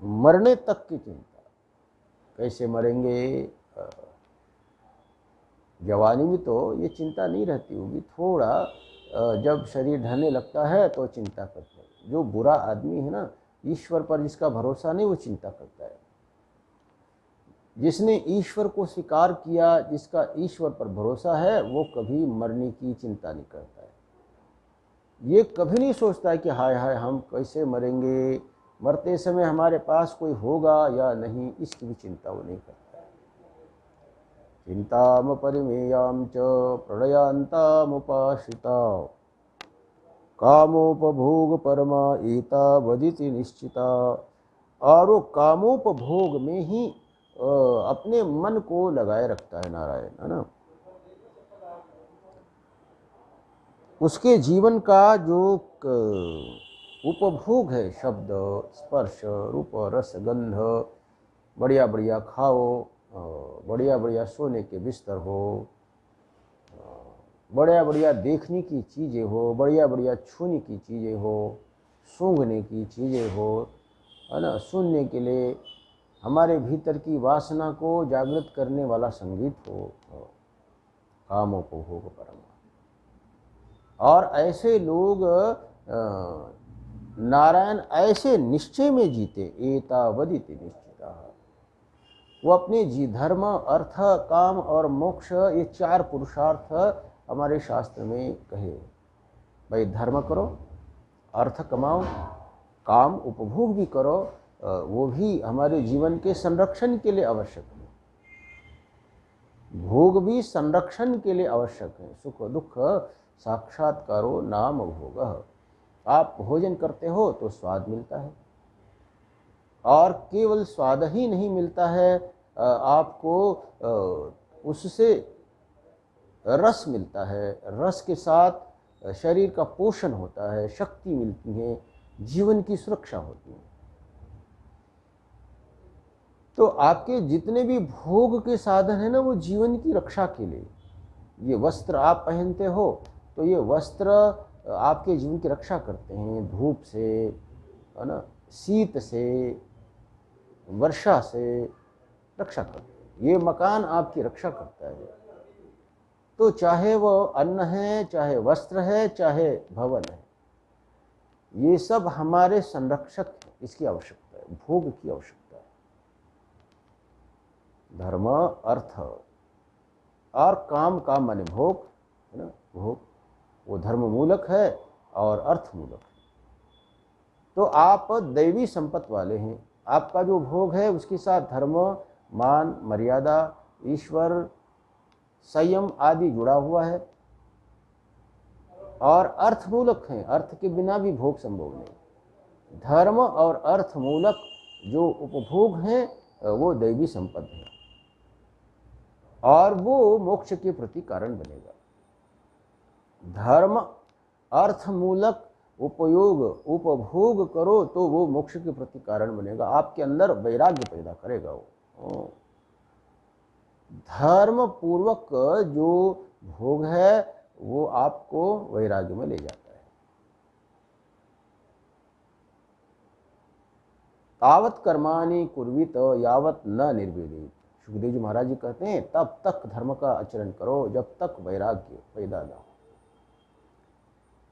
मरने तक की चिंता। कैसे मरेंगे? जवानी में तो ये चिंता नहीं रहती होगी, थोड़ा जब शरीर ढलने लगता है तो चिंता करते हैं। जो बुरा आदमी है ना, ईश्वर पर जिसका भरोसा नहीं, वो चिंता करता है। जिसने ईश्वर को स्वीकार किया, जिसका ईश्वर पर भरोसा है, वो कभी मरने की चिंता नहीं करता है। ये कभी नहीं सोचता है कि हाय हाय हम कैसे मरेंगे, मरते समय हमारे पास कोई होगा या नहीं, इसकी भी चिंता वो नहीं करता है। चिंताम परिमेयाम च प्रलयांतामुपाश्रिता कामोपभोग परमा एता वदिति निश्चिता। और वो कामोपभोग में ही अपने मन को लगाए रखता है नारायण, है ना। उसके जीवन का जो उपभोग है, शब्द स्पर्श रूप रस गंध, बढ़िया बढ़िया खाओ, बढ़िया बढ़िया सोने के बिस्तर हो, बढ़िया बढ़िया देखने की चीज़ें हो, बढ़िया बढ़िया छूने की चीज़ें हो, सूंघने की चीज़ें हो, है ना, सुनने के लिए हमारे भीतर की वासना को जागृत करने वाला संगीत हो, कामोपभोग परमा। और ऐसे लोग नारायण ऐसे निश्चय में जीते, एतावदिति निश्चिता। वो अपने धर्म अर्थ काम और मोक्ष, ये 4 पुरुषार्थ हमारे शास्त्र में कहे। भाई धर्म करो, अर्थ कमाओ, काम उपभोग भी करो, वो भी हमारे जीवन के संरक्षण के लिए आवश्यक है। भोग भी संरक्षण के लिए आवश्यक है। सुख दुख साक्षात्कारो नाम भोग। आप भोजन करते हो तो स्वाद मिलता है, और केवल स्वाद ही नहीं मिलता है, आपको उससे रस मिलता है। रस के साथ शरीर का पोषण होता है, शक्ति मिलती है, जीवन की सुरक्षा होती है। तो आपके जितने भी भोग के साधन है ना, वो जीवन की रक्षा के लिए। ये वस्त्र आप पहनते हो तो ये वस्त्र आपके जीवन की रक्षा करते हैं, धूप से, है ना, शीत से, वर्षा से रक्षा करते हैं। ये मकान आपकी रक्षा करता है। तो चाहे वो अन्न है, चाहे वस्त्र है, चाहे भवन है, ये सब हमारे संरक्षक हैं। इसकी आवश्यकता है, भोग की आवश्यकता है। धर्म अर्थ और काम, काम माने भोग, है ना, भोग वो धर्म मूलक है और अर्थ मूलक है। तो आप दैवी संपत्त वाले हैं। आपका जो भोग है उसके साथ धर्म, मान, मर्यादा, ईश्वर, संयम आदि जुड़ा हुआ है। और अर्थमूलक हैं, अर्थ के बिना भी भोग संभव नहीं। धर्म और अर्थमूलक जो उपभोग हैं वो दैवी संपत्ति है और वो मोक्ष के प्रति कारण बनेगा। धर्म अर्थमूलक उपयोग उपभोग करो तो वो मोक्ष के प्रति कारण बनेगा, आपके अंदर वैराग्य पैदा करेगा। वो धर्म पूर्वक जो भोग है वो आपको वैराग्य में ले जाता है। तावत कर्माणि कुर्वीत यावत न निर्वेदित। सुखदेव जी महाराज जी कहते हैं तब तक धर्म का आचरण करो जब तक वैराग्य पैदा ना हो।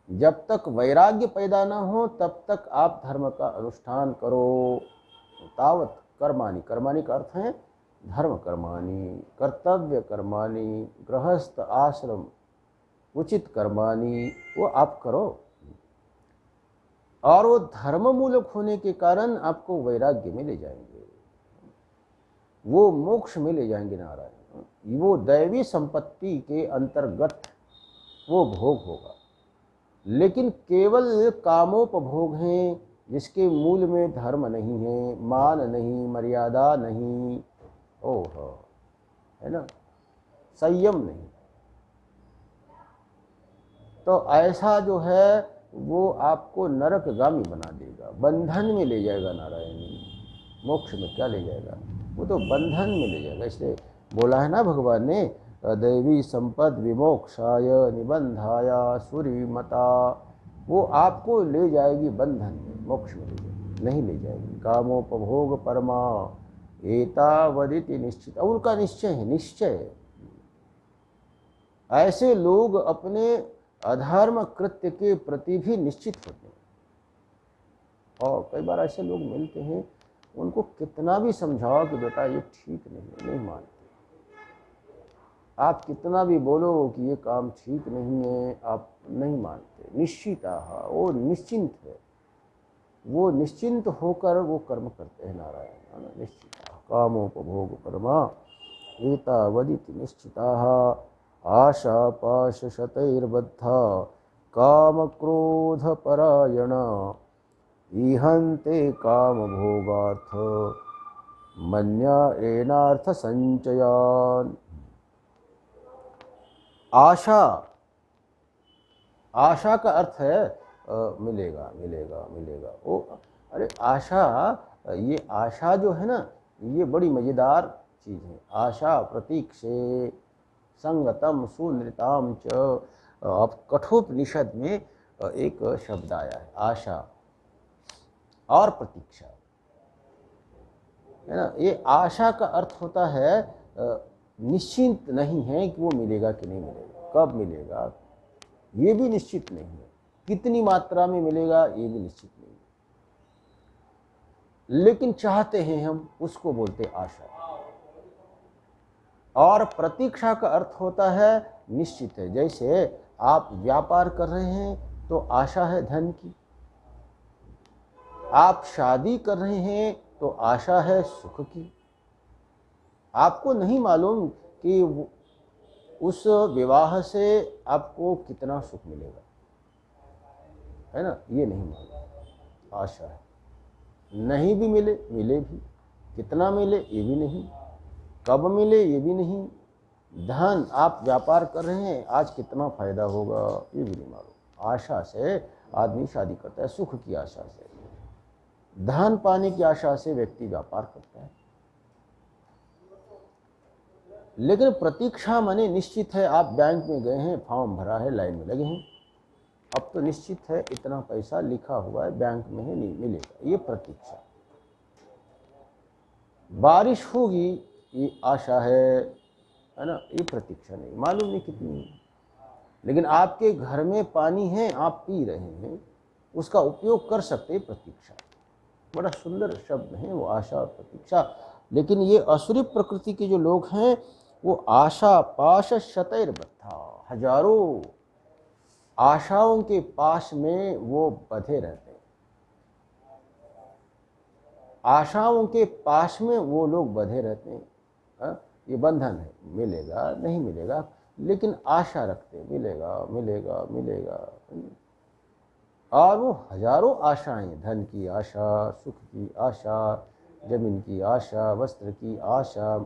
जब तक वैराग्य पैदा ना हो तब तक आप धर्म का अनुष्ठान करो। तावत कर्माणि, कर्माणि का अर्थ है धर्म कर्माणि, कर्तव्य कर्माणि, गृहस्थ आश्रम उचित कर्माणि, वो आप करो। और वो धर्म मूलक होने के कारण आपको वैराग्य में ले जाएंगे, वो मोक्ष में ले जाएंगे। नारायण, वो दैवी संपत्ति के अंतर्गत वो भोग होगा। लेकिन केवल कामोपभोग हैं जिसके मूल में धर्म नहीं है, मान नहीं, मर्यादा नहीं, ओह है ना, संयम नहीं, तो ऐसा जो है वो आपको नरकगामी बना देगा, बंधन में ले जाएगा। नारायण, मोक्ष में क्या ले जाएगा, वो तो बंधन में ले जाएगा। इसलिए बोला है ना भगवान ने, दैवी संपद विमोक्षाय निबंधाय सूरी मता, वो आपको ले जाएगी बंधन में, मोक्ष में ले जाएगी, नहीं ले जाएगी। कामोपभोग परमा एतावदिति निश्चित, उनका निश्चय है, निश्चय है। ऐसे लोग अपने अधर्म कृत्य के प्रति भी निश्चित होते हैं। और कई बार ऐसे लोग मिलते हैं, उनको कितना भी समझाओ कि बेटा ये ठीक नहीं मानते। आप कितना भी बोलो कि ये काम ठीक नहीं है, आप नहीं मानते। निश्चिता, वो निश्चिंत है, वो निश्चिंत होकर वो कर्म करते हैं। नारायण, निश्चिता कामोपभोग कर्मा एतावदिति निश्चिताः आशा पाश शतैर्बद्धा काम क्रोध परायणा ईहन्ते काम भोगार्थ मन्यायेनार्थ संचयान। आशा, आशा का अर्थ है मिलेगा मिलेगा मिलेगा। ओ अरे आशा, ये आशा जो है ना, ये बड़ी मज़ेदार चीज़ है। आशा प्रतीक्षे संगतम सुनृताम च, अब कठोपनिषद में एक शब्द आया है, आशा और प्रतीक्षा, है ना। ये आशा का अर्थ होता है निश्चिंत नहीं है कि वो मिलेगा कि नहीं मिलेगा, कब मिलेगा ये भी निश्चित नहीं है, कितनी मात्रा में मिलेगा ये भी निश्चित नहीं है, लेकिन चाहते हैं हम, उसको बोलते आशा। और प्रतीक्षा का अर्थ होता है निश्चित है। जैसे आप व्यापार कर रहे हैं तो आशा है धन की, आप शादी कर रहे हैं तो आशा है सुख की। आपको नहीं मालूम कि उस विवाह से आपको कितना सुख मिलेगा, है ना, ये नहीं मालूम। आशा है, नहीं भी मिले, मिले भी, कितना मिले ये भी नहीं, कब मिले ये भी नहीं। धन, आप व्यापार कर रहे हैं, आज कितना फायदा होगा ये भी नहीं मालूम। आशा से आदमी शादी करता है, सुख की आशा से, धन पाने की आशा से व्यक्ति व्यापार करता है। लेकिन प्रतीक्षा माने निश्चित है, आप बैंक में गए हैं, फॉर्म भरा है, लाइन में लगे हैं, अब तो निश्चित है इतना पैसा लिखा हुआ है बैंक में है, नहीं मिलेगा, ये प्रतीक्षा। बारिश होगी ये आशा है ना, ये प्रतीक्षा नहीं, मालूम नहीं कितनी है। लेकिन आपके घर में पानी है, आप पी रहे हैं, उसका उपयोग कर सकते हैं, प्रतीक्षा। बड़ा सुंदर शब्द है वो, आशा और प्रतीक्षा। लेकिन ये असुरी प्रकृति के जो लोग हैं वो आशा पाश शतैर्बद्धा, हजारों आशाओं के पास में वो बंधे रहते हैं। आशाओं के पास में वो लोग बंधे रहते हैं। ये बंधन है, मिलेगा नहीं मिलेगा, लेकिन आशा रखते, मिलेगा मिलेगा मिलेगा। और वो हजारों आशाएं, धन की आशा, सुख की आशा, जमीन की आशा, वस्त्र की आशा,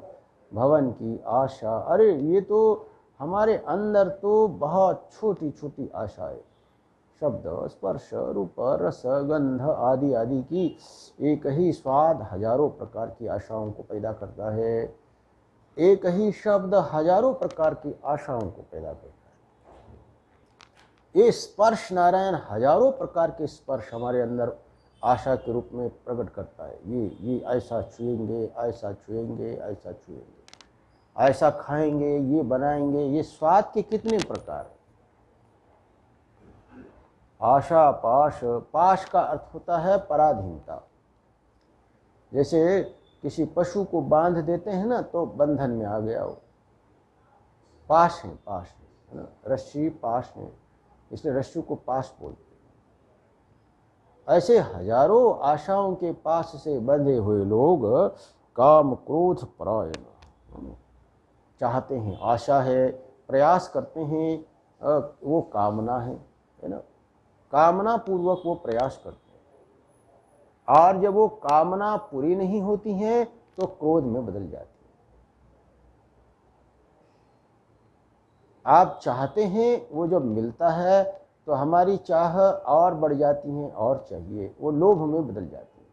भवन की आशा। अरे ये तो हमारे अंदर तो बहुत छोटी छोटी आशाएं, शब्द, स्पर्श, रूप, रस, गंध आदि आदि की एक ही स्वाद हजारों प्रकार की आशाओं को पैदा करता है। एक ही शब्द हजारों प्रकार की आशाओं को पैदा करता है। ये स्पर्श नारायण हजारों प्रकार के स्पर्श हमारे अंदर आशा के रूप में प्रकट करता है। ये ऐसा छुएंगे, ऐसा छुएंगे, ऐसा छुएंगे, ऐसा खाएंगे, ये बनाएंगे। ये स्वाद के कितने प्रकार। आशा पाश, पाश का अर्थ होता है पराधीनता। जैसे किसी पशु को बांध देते हैं ना, तो बंधन में आ गया वो, पाश है, पाश है ना, रस्सी पाश है, इसलिए रस्सी को पाश बोलते हैं। ऐसे हजारों आशाओं के पास से बंधे हुए लोग काम क्रोध परायण, चाहते हैं, आशा है, प्रयास करते हैं, वो कामना है ना, कामना पूर्वक वो प्रयास करते हैं। और जब वो कामना पूरी नहीं होती है तो क्रोध में बदल जाती है। आप चाहते हैं, वो जब मिलता है तो हमारी चाह और बढ़ जाती है, और चाहिए, वो लोभ में बदल जाती है।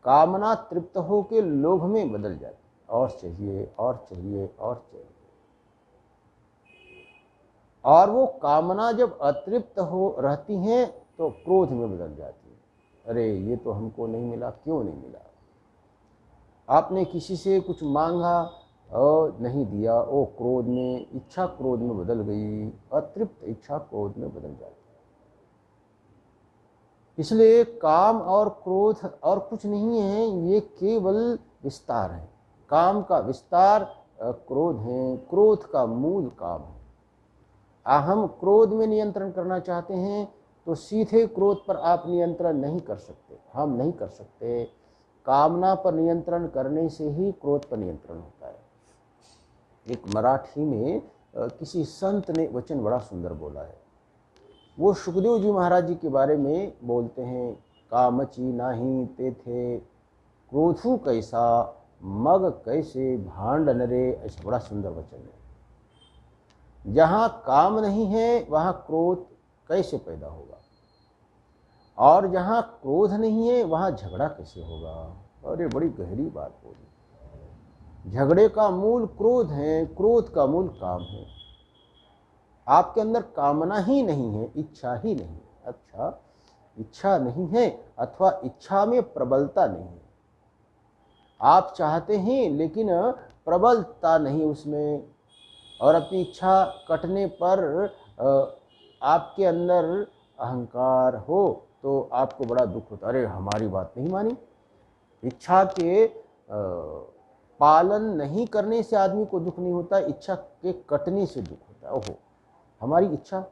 कामना तृप्त हो के लोभ में बदल जाती है, और चाहिए और चाहिए और चाहिए। और वो कामना जब अतृप्त हो रहती है तो क्रोध में बदल जाती है। अरे ये तो हमको नहीं मिला, क्यों नहीं मिला। आपने किसी से कुछ मांगा और नहीं दिया, वो क्रोध में, इच्छा क्रोध में बदल गई, अतृप्त इच्छा क्रोध में बदल जाती। इसलिए काम और क्रोध और कुछ नहीं है, ये केवल विस्तार है। काम का विस्तार क्रोध है, क्रोध का मूल काम है। हम क्रोध में नियंत्रण करना चाहते हैं तो सीधे क्रोध पर आप नियंत्रण नहीं कर सकते, हम नहीं कर सकते। कामना पर नियंत्रण करने से ही क्रोध पर नियंत्रण होता है। एक मराठी में किसी संत ने वचन बड़ा सुंदर बोला है। वो सुखदेव जी महाराज जी के बारे में बोलते हैं, कामची नाही तेथे क्रोधु कैसा, मग कैसे भांड नरे। ऐसा बड़ा सुंदर वचन है। जहाँ काम नहीं है वहाँ क्रोध कैसे पैदा होगा, और जहाँ क्रोध नहीं है वहाँ झगड़ा कैसे होगा। अरे बड़ी गहरी बात बोली। झगड़े का मूल क्रोध है, क्रोध का मूल काम है। आपके अंदर कामना ही नहीं है, इच्छा ही नहीं। अच्छा, इच्छा नहीं है अथवा इच्छा में प्रबलता नहीं है। आप चाहते हैं लेकिन प्रबलता नहीं उसमें, और अपनी इच्छा कटने पर आपके अंदर अहंकार हो तो आपको बड़ा दुख होता। अरे हमारी बात नहीं मानी। इच्छा के पालन नहीं करने से आदमी को दुख नहीं होता, इच्छा के कटने से दुख होता है। ओहो, हमारी इच्छा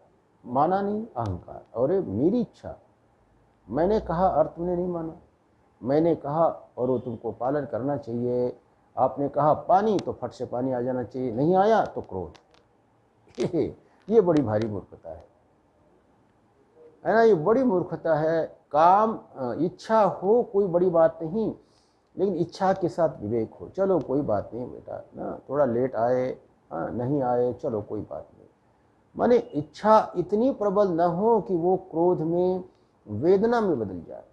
माना नहीं, अहंकार। अरे मेरी इच्छा, मैंने कहा और तुमने नहीं माना, मैंने कहा और वो तुमको पालन करना चाहिए। आपने कहा पानी तो फट से पानी आ जाना चाहिए, नहीं आया तो क्रोध। ये बड़ी भारी मूर्खता है ना, ये बड़ी मूर्खता है। काम इच्छा हो कोई बड़ी बात नहीं, लेकिन इच्छा के साथ विवेक हो। चलो कोई बात नहीं बेटा ना, थोड़ा लेट आए, नहीं आए, चलो कोई बात नहीं। माने इच्छा इतनी प्रबल न हो कि वो क्रोध में, वेदना में बदल जाए।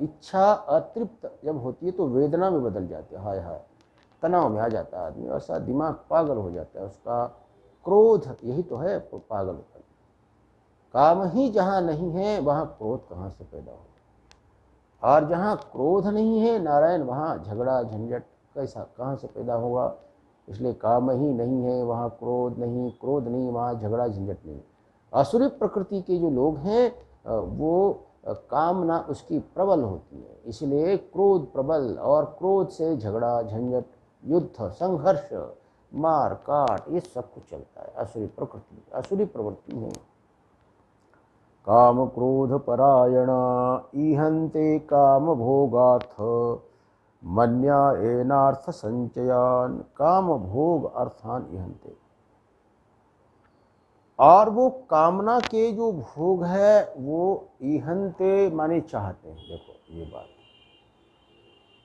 इच्छा अतृप्त जब होती है तो वेदना में बदल जाती है। हाय हाय, तनाव में आ जाता है आदमी, ऐसा दिमाग पागल हो जाता है उसका। क्रोध यही तो है पागल। काम ही जहाँ नहीं है वहाँ क्रोध कहाँ से पैदा होगा, और जहाँ क्रोध नहीं है नारायण वहाँ झगड़ा झंझट कैसा कहाँ से पैदा होगा। इसलिए काम ही नहीं है वहाँ क्रोध नहीं, क्रोध नहीं वहाँ झगड़ा झंझट नहीं। आसुरी प्रकृति के जो लोग हैं वो कामना उसकी प्रबल होती है, इसलिए क्रोध प्रबल, और क्रोध से झगड़ा झंझट, युद्ध, संघर्ष, मार काट, ये सब कुछ चलता है। आसुरी प्रकृति, आसुरी प्रवृत्ति है। काम क्रोध परायण ईहन्ते काम भोगार्थ मन्या एनार्थ संचयान। काम भोग अर्थान ईहन्ते, और वो कामना के जो भोग है वो ईहंते माने चाहते हैं। देखो ये बात,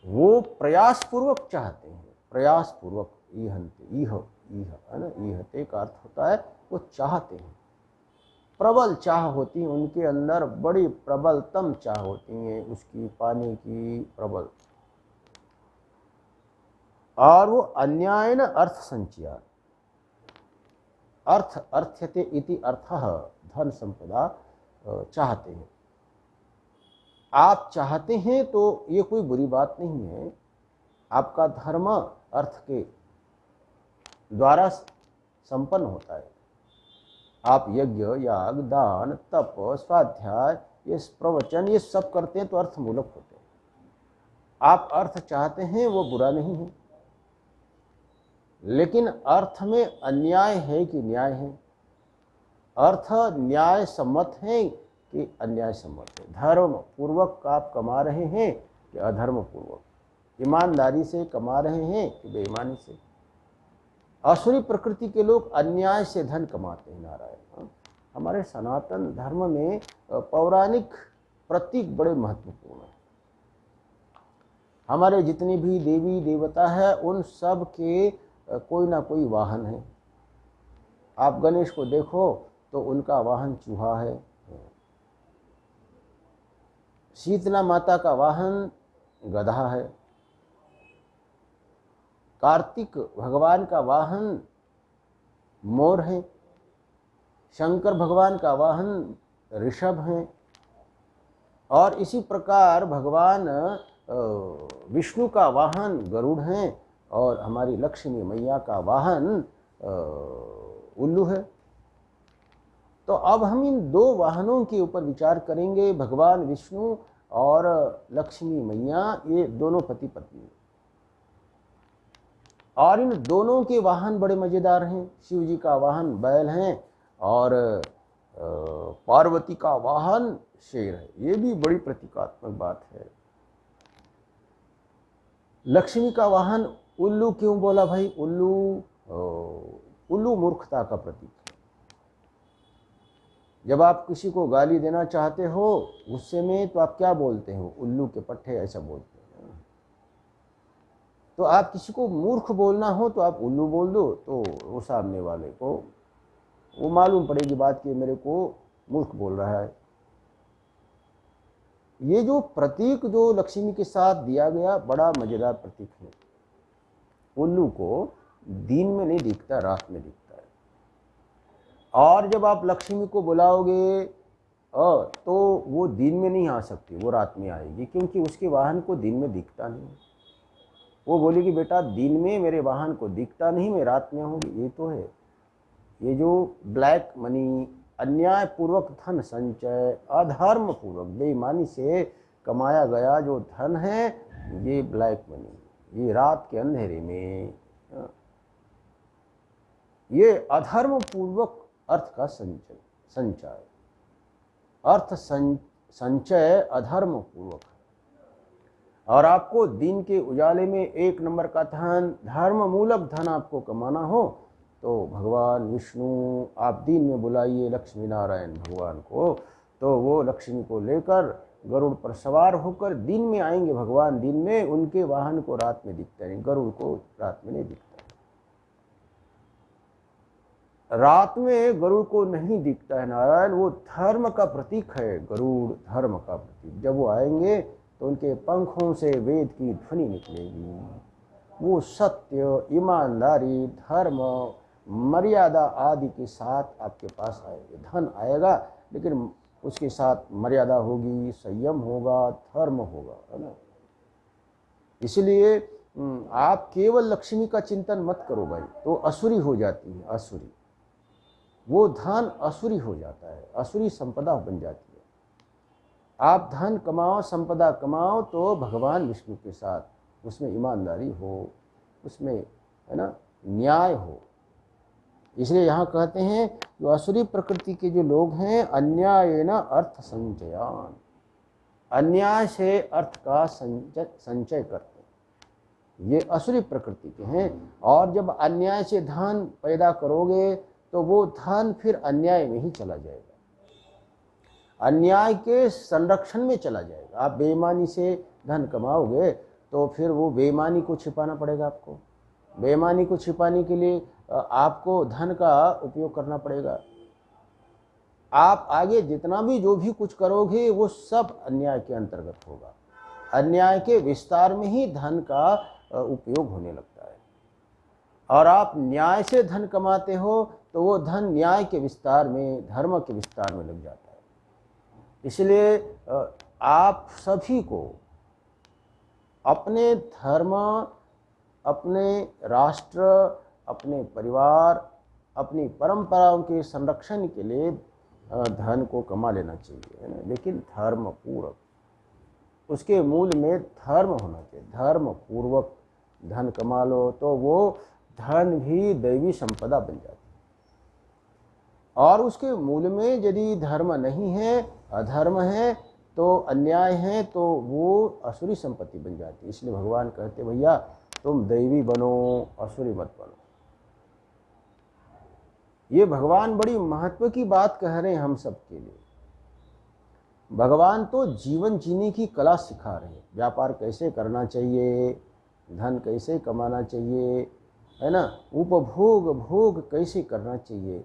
वो प्रयास पूर्वक चाहते हैं, प्रयास पूर्वक। ईहंते, ईह ईह है ना, ईहते का अर्थ होता है वो चाहते हैं, प्रबल चाह होती है उनके अंदर, बड़ी प्रबलतम चाह होती है उसकी पाने की, प्रबल। और वो अन्याय न अर्थ संचय, अर्थ अर्थ्यते इति अर्थः, धन संपदा चाहते हैं। आप चाहते हैं तो ये कोई बुरी बात नहीं है। आपका धर्म अर्थ के द्वारा संपन्न होता है। आप यज्ञ, याग, दान, तप, स्वाध्याय, ये प्रवचन, ये सब करते हैं तो अर्थमूलक होते हैं। आप अर्थ चाहते हैं वो बुरा नहीं है, लेकिन अर्थ में अन्याय है कि न्याय है? अर्थ न्याय सम्मत है कि अन्याय सम्मत है? धर्म पूर्वक आप कमा रहे हैं कि अधर्म पूर्वक? ईमानदारी से कमा रहे हैं कि बेईमानी से? असुरी प्रकृति के लोग अन्याय से धन कमाते हैं। नारायण, हमारे सनातन धर्म में पौराणिक प्रतीक बड़े महत्वपूर्ण हैं। हमारे जितनी भी देवी देवता है उन सब के कोई ना कोई वाहन है। आप गणेश को देखो तो उनका वाहन चूहा है, शीतला माता का वाहन गधा है, कार्तिक भगवान का वाहन मोर है, शंकर भगवान का वाहन ऋषभ है, और इसी प्रकार भगवान विष्णु का वाहन गरुड़ है, और हमारी लक्ष्मी मैया का वाहन उल्लू है। तो अब हम इन दो वाहनों के ऊपर विचार करेंगे। भगवान विष्णु और लक्ष्मी मैया, ये दोनों पति पत्नी, और इन दोनों के वाहन बड़े मजेदार हैं। शिव जी का वाहन बैल है और पार्वती का वाहन शेर है। ये भी बड़ी प्रतीकात्मक बात है। लक्ष्मी का वाहन उल्लू क्यों बोला भाई? उल्लू मूर्खता का प्रतीक है। जब आप किसी को गाली देना चाहते हो गुस्से में तो आप क्या बोलते हो? उल्लू के पट्टे, ऐसा बोलते हैं। तो आप किसी को मूर्ख बोलना हो तो आप उल्लू बोल दो, तो वो सामने वाले को वो मालूम पड़ेगी बात कि मेरे को मूर्ख बोल रहा है। ये जो प्रतीक जो लक्ष्मी के साथ दिया गया बड़ा मजेदार प्रतीक है। उल्लू को दिन में नहीं दिखता, रात में दिखता है। और जब आप लक्ष्मी को बुलाओगे तो वो दिन में नहीं आ सकती, वो रात में आएगी, क्योंकि उसके वाहन को दिन में दिखता नहीं। वो बोलेगी बेटा दिन में मेरे वाहन को दिखता नहीं, मैं रात में आऊँगी। ये तो है, ये जो ब्लैक मनी, अन्याय पूर्वक धन संचय, अधर्म पूर्वक बेईमानी से कमाया गया जो धन है, ये ब्लैक मनी, ये रात के अंधेरे में, ये अधर्म पूर्वक अर्थ का संचय, अर्थ संचय अधर्म पूर्वक है। और आपको दिन के उजाले में एक नंबर का धन, धर्म मूलक धन आपको कमाना हो तो भगवान विष्णु आप दिन में बुलाइए लक्ष्मी नारायण भगवान को, तो वो लक्ष्मी को लेकर गरुड़ पर सवार होकर दिन में आएंगे। भगवान दिन में, उनके वाहन को रात में दिखता नहीं, गरुड़ को रात में नहीं दिखता। रात में गरुड़ को नहीं दिखता है नारायण, वो धर्म का प्रतीक है। गरुड़ धर्म का प्रतीक। जब वो आएंगे तो उनके पंखों से वेद की ध्वनि निकलेगी। वो सत्य, ईमानदारी, धर्म, मर्यादा आदि के साथ आपके पास आएंगे। धन आएगा लेकिन उसके साथ मर्यादा होगी, संयम होगा, धर्म होगा, है ना। इसलिए आप केवल लक्ष्मी का चिंतन मत करो भाई, तो असुरी हो जाती है। असुरी, वो धन असुरी हो जाता है, असुरी संपदा बन जाती है। आप धन कमाओ, संपदा कमाओ तो भगवान विष्णु के साथ, उसमें ईमानदारी हो, उसमें है ना न्याय हो। इसलिए यहाँ कहते हैं जो असुरी प्रकृति के जो लोग हैं, अन्याय न अर्थ संचयान, अन्याय से अर्थ का संचय करते हैं, ये असुरी प्रकृति के हैं। और जब अन्याय से धन पैदा करोगे तो वो धन फिर अन्याय में ही चला जाएगा, अन्याय के संरक्षण में चला जाएगा। आप बेईमानी से धन कमाओगे तो फिर वो बेईमानी को छिपाना पड़ेगा आपको, बेईमानी को छिपाने के लिए आपको धन का उपयोग करना पड़ेगा। आप आगे जितना भी जो भी कुछ करोगे वो सब अन्याय के अंतर्गत होगा, अन्याय के विस्तार में ही धन का उपयोग होने लगता है। और आप न्याय से धन कमाते हो तो वो धन न्याय के विस्तार में, धर्म के विस्तार में लग जाता है। इसलिए आप सभी को अपने धर्म, अपने राष्ट्र, अपने परिवार, अपनी परंपराओं के संरक्षण के लिए धन को कमा लेना चाहिए, है ना, लेकिन धर्म पूर्वक। उसके मूल में धर्म होना चाहिए, धर्म पूर्वक धन कमा लो तो वो धन भी दैवी संपदा बन जाती है। और उसके मूल में यदि धर्म नहीं है, अधर्म है, तो अन्याय है, तो वो असुरी संपत्ति बन जाती है। इसलिए भगवान कहते भैया तुम दैवी बनो, असुरी मत बनो। ये भगवान बड़ी महत्व की बात कह रहे हैं हम सब के लिए। भगवान तो जीवन जीने की कला सिखा रहे हैं, व्यापार कैसे करना चाहिए, धन कैसे कमाना चाहिए, है ना, उपभोग भोग कैसे करना चाहिए,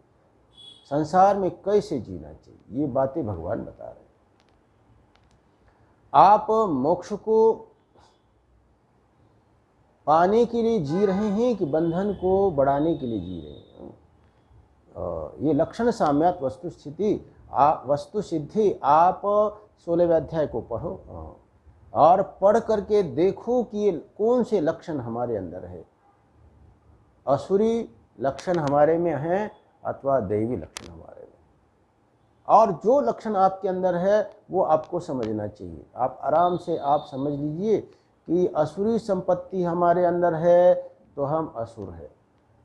संसार में कैसे जीना चाहिए, ये बातें भगवान बता रहे हैं। आप मोक्ष को पाने के लिए जी रहे हैं कि बंधन को बढ़ाने के लिए जी रहे हैं? ये लक्षण साम्यात वस्तु सिद्धि आप 16वें अध्याय को पढ़ो और पढ़ करके देखो कि ये कौन से लक्षण हमारे अंदर है, असुरी लक्षण हमारे में है अथवा दैवी लक्षण हमारे में। और जो लक्षण आपके अंदर है वो आपको समझना चाहिए। आप आराम से आप समझ लीजिए कि असुरी संपत्ति हमारे अंदर है तो हम असुर है।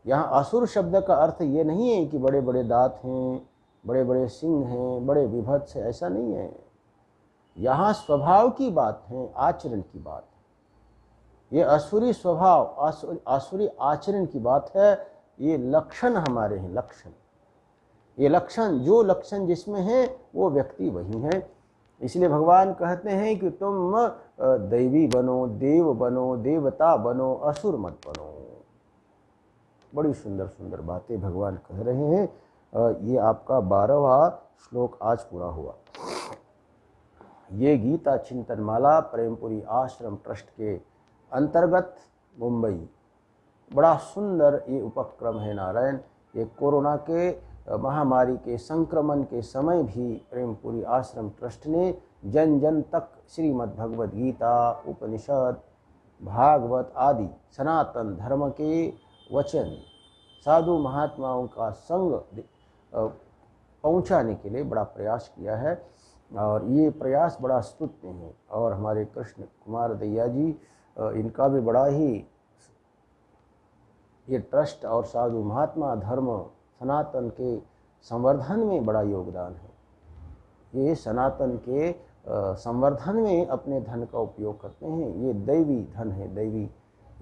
यहाँ असुर शब्द का अर्थ ये नहीं है कि बड़े बड़े दांत हैं, बड़े बड़े सिंह हैं, बड़े विभत्स है, ऐसा नहीं है। यहाँ स्वभाव की बात है, आचरण की बात है। ये असुरी स्वभाव, असुरी आचरण की बात है। ये लक्षण हमारे हैं, लक्षण। ये लक्षण, जो लक्षण जिसमें है वो व्यक्ति वही है। इसलिए भगवान कहते हैं कि तुम दैवी बनो, देव बनो, देवता बनो, असुर मत बनो। बड़ी सुंदर सुंदर बातें भगवान कह रहे हैं। ये आपका 12वां श्लोक आज पूरा हुआ। ये गीता चिंतन माला प्रेमपुरी आश्रम ट्रस्ट के अंतर्गत मुंबई बड़ा सुंदर ये उपक्रम है नारायण। ये कोरोना के महामारी के संक्रमण के समय भी प्रेमपुरी आश्रम ट्रस्ट ने जन जन तक श्रीमद् भगवद गीता, उपनिषद, भागवत आदि सनातन धर्म के वचन, साधु महात्माओं का संग पहुंचाने के लिए बड़ा प्रयास किया है। और ये प्रयास बड़ा स्तुत्य है। और हमारे कृष्ण कुमार दैया जी, इनका भी बड़ा ही ये ट्रस्ट और साधु महात्मा धर्म सनातन के संवर्धन में बड़ा योगदान है। ये सनातन के संवर्धन में अपने धन का उपयोग करते हैं। ये दैवी धन है, दैवी।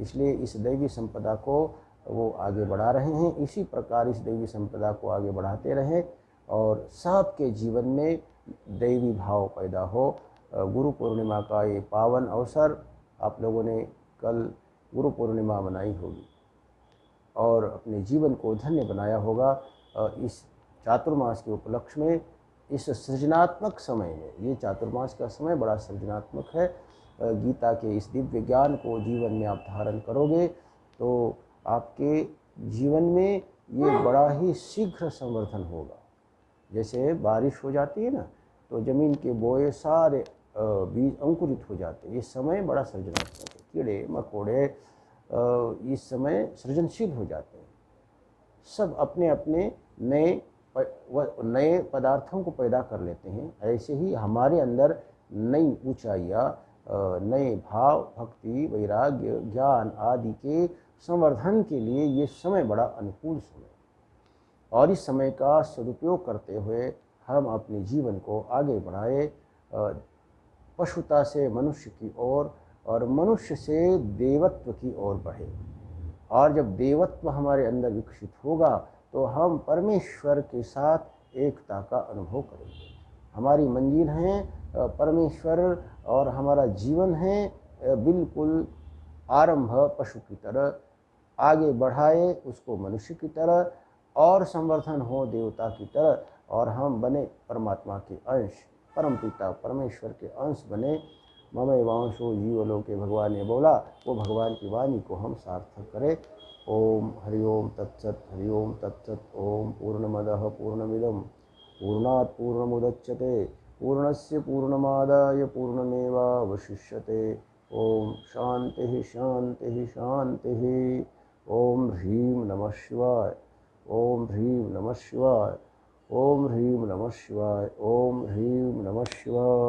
इसलिए इस दैवी संपदा को वो आगे बढ़ा रहे हैं। इसी प्रकार इस दैवी संपदा को आगे बढ़ाते रहें और सबके जीवन में दैवी भाव पैदा हो। गुरु पूर्णिमा का ये पावन अवसर, आप लोगों ने कल गुरु पूर्णिमा मनाई होगी और अपने जीवन को धन्य बनाया होगा। इस चातुर्मास के उपलक्ष्य में, इस सृजनात्मक समय में, ये चातुर्मास का समय बड़ा सृजनात्मक है। गीता के इस दिव्य ज्ञान को जीवन में आप धारण करोगे तो आपके जीवन में ये बड़ा ही शीघ्र संवर्धन होगा। जैसे बारिश हो जाती है ना, तो ज़मीन के बोए सारे बीज अंकुरित हो जाते हैं। ये समय बड़ा सृजनात्मक है। कीड़े मकोड़े इस समय सृजनशील हो जाते हैं। सब अपने अपने नए पदार्थों को पैदा कर लेते हैं। ऐसे ही हमारे अंदर नई ऊंचाइयाँ, नए भाव, भक्ति, वैराग्य, ज्ञान आदि के संवर्धन के लिए ये समय बड़ा अनुकूल समय। और इस समय का सदुपयोग करते हुए हम अपने जीवन को आगे बढ़ाए, पशुता से मनुष्य की ओर और मनुष्य से देवत्व की ओर बढ़े। और जब देवत्व हमारे अंदर विकसित होगा तो हम परमेश्वर के साथ एकता का अनुभव करेंगे। हमारी मंजिल है परमेश्वर और हमारा जीवन है बिल्कुल आरंभ पशु की तरह, आगे बढ़ाए उसको मनुष्य की तरह और संवर्धन हो देवता की तरह, और हम बने परमात्मा के अंश, परमपिता परमेश्वर के अंश बने। ममैव वांशो जीवलोके भगवान ने बोला, वो भगवान की वाणी को हम सार्थक करें। ओम हरि ओम तत्सत, हरि ओम तत्सत। ओम पूर्णमदः पूर्णमिदं पूर्णात् पूर्णमुदच्यते पूर्णस्य पूर्णमादाय पूर्णमेवावशिष्यते। ओम शांति शांति शांति। ओम ह्रीं नमः शिवाय। ओम ह्रीं नमः शिवाय। ओम ह्रीं नमः शिवाय। ओम ह्रीं नमः शिवाय।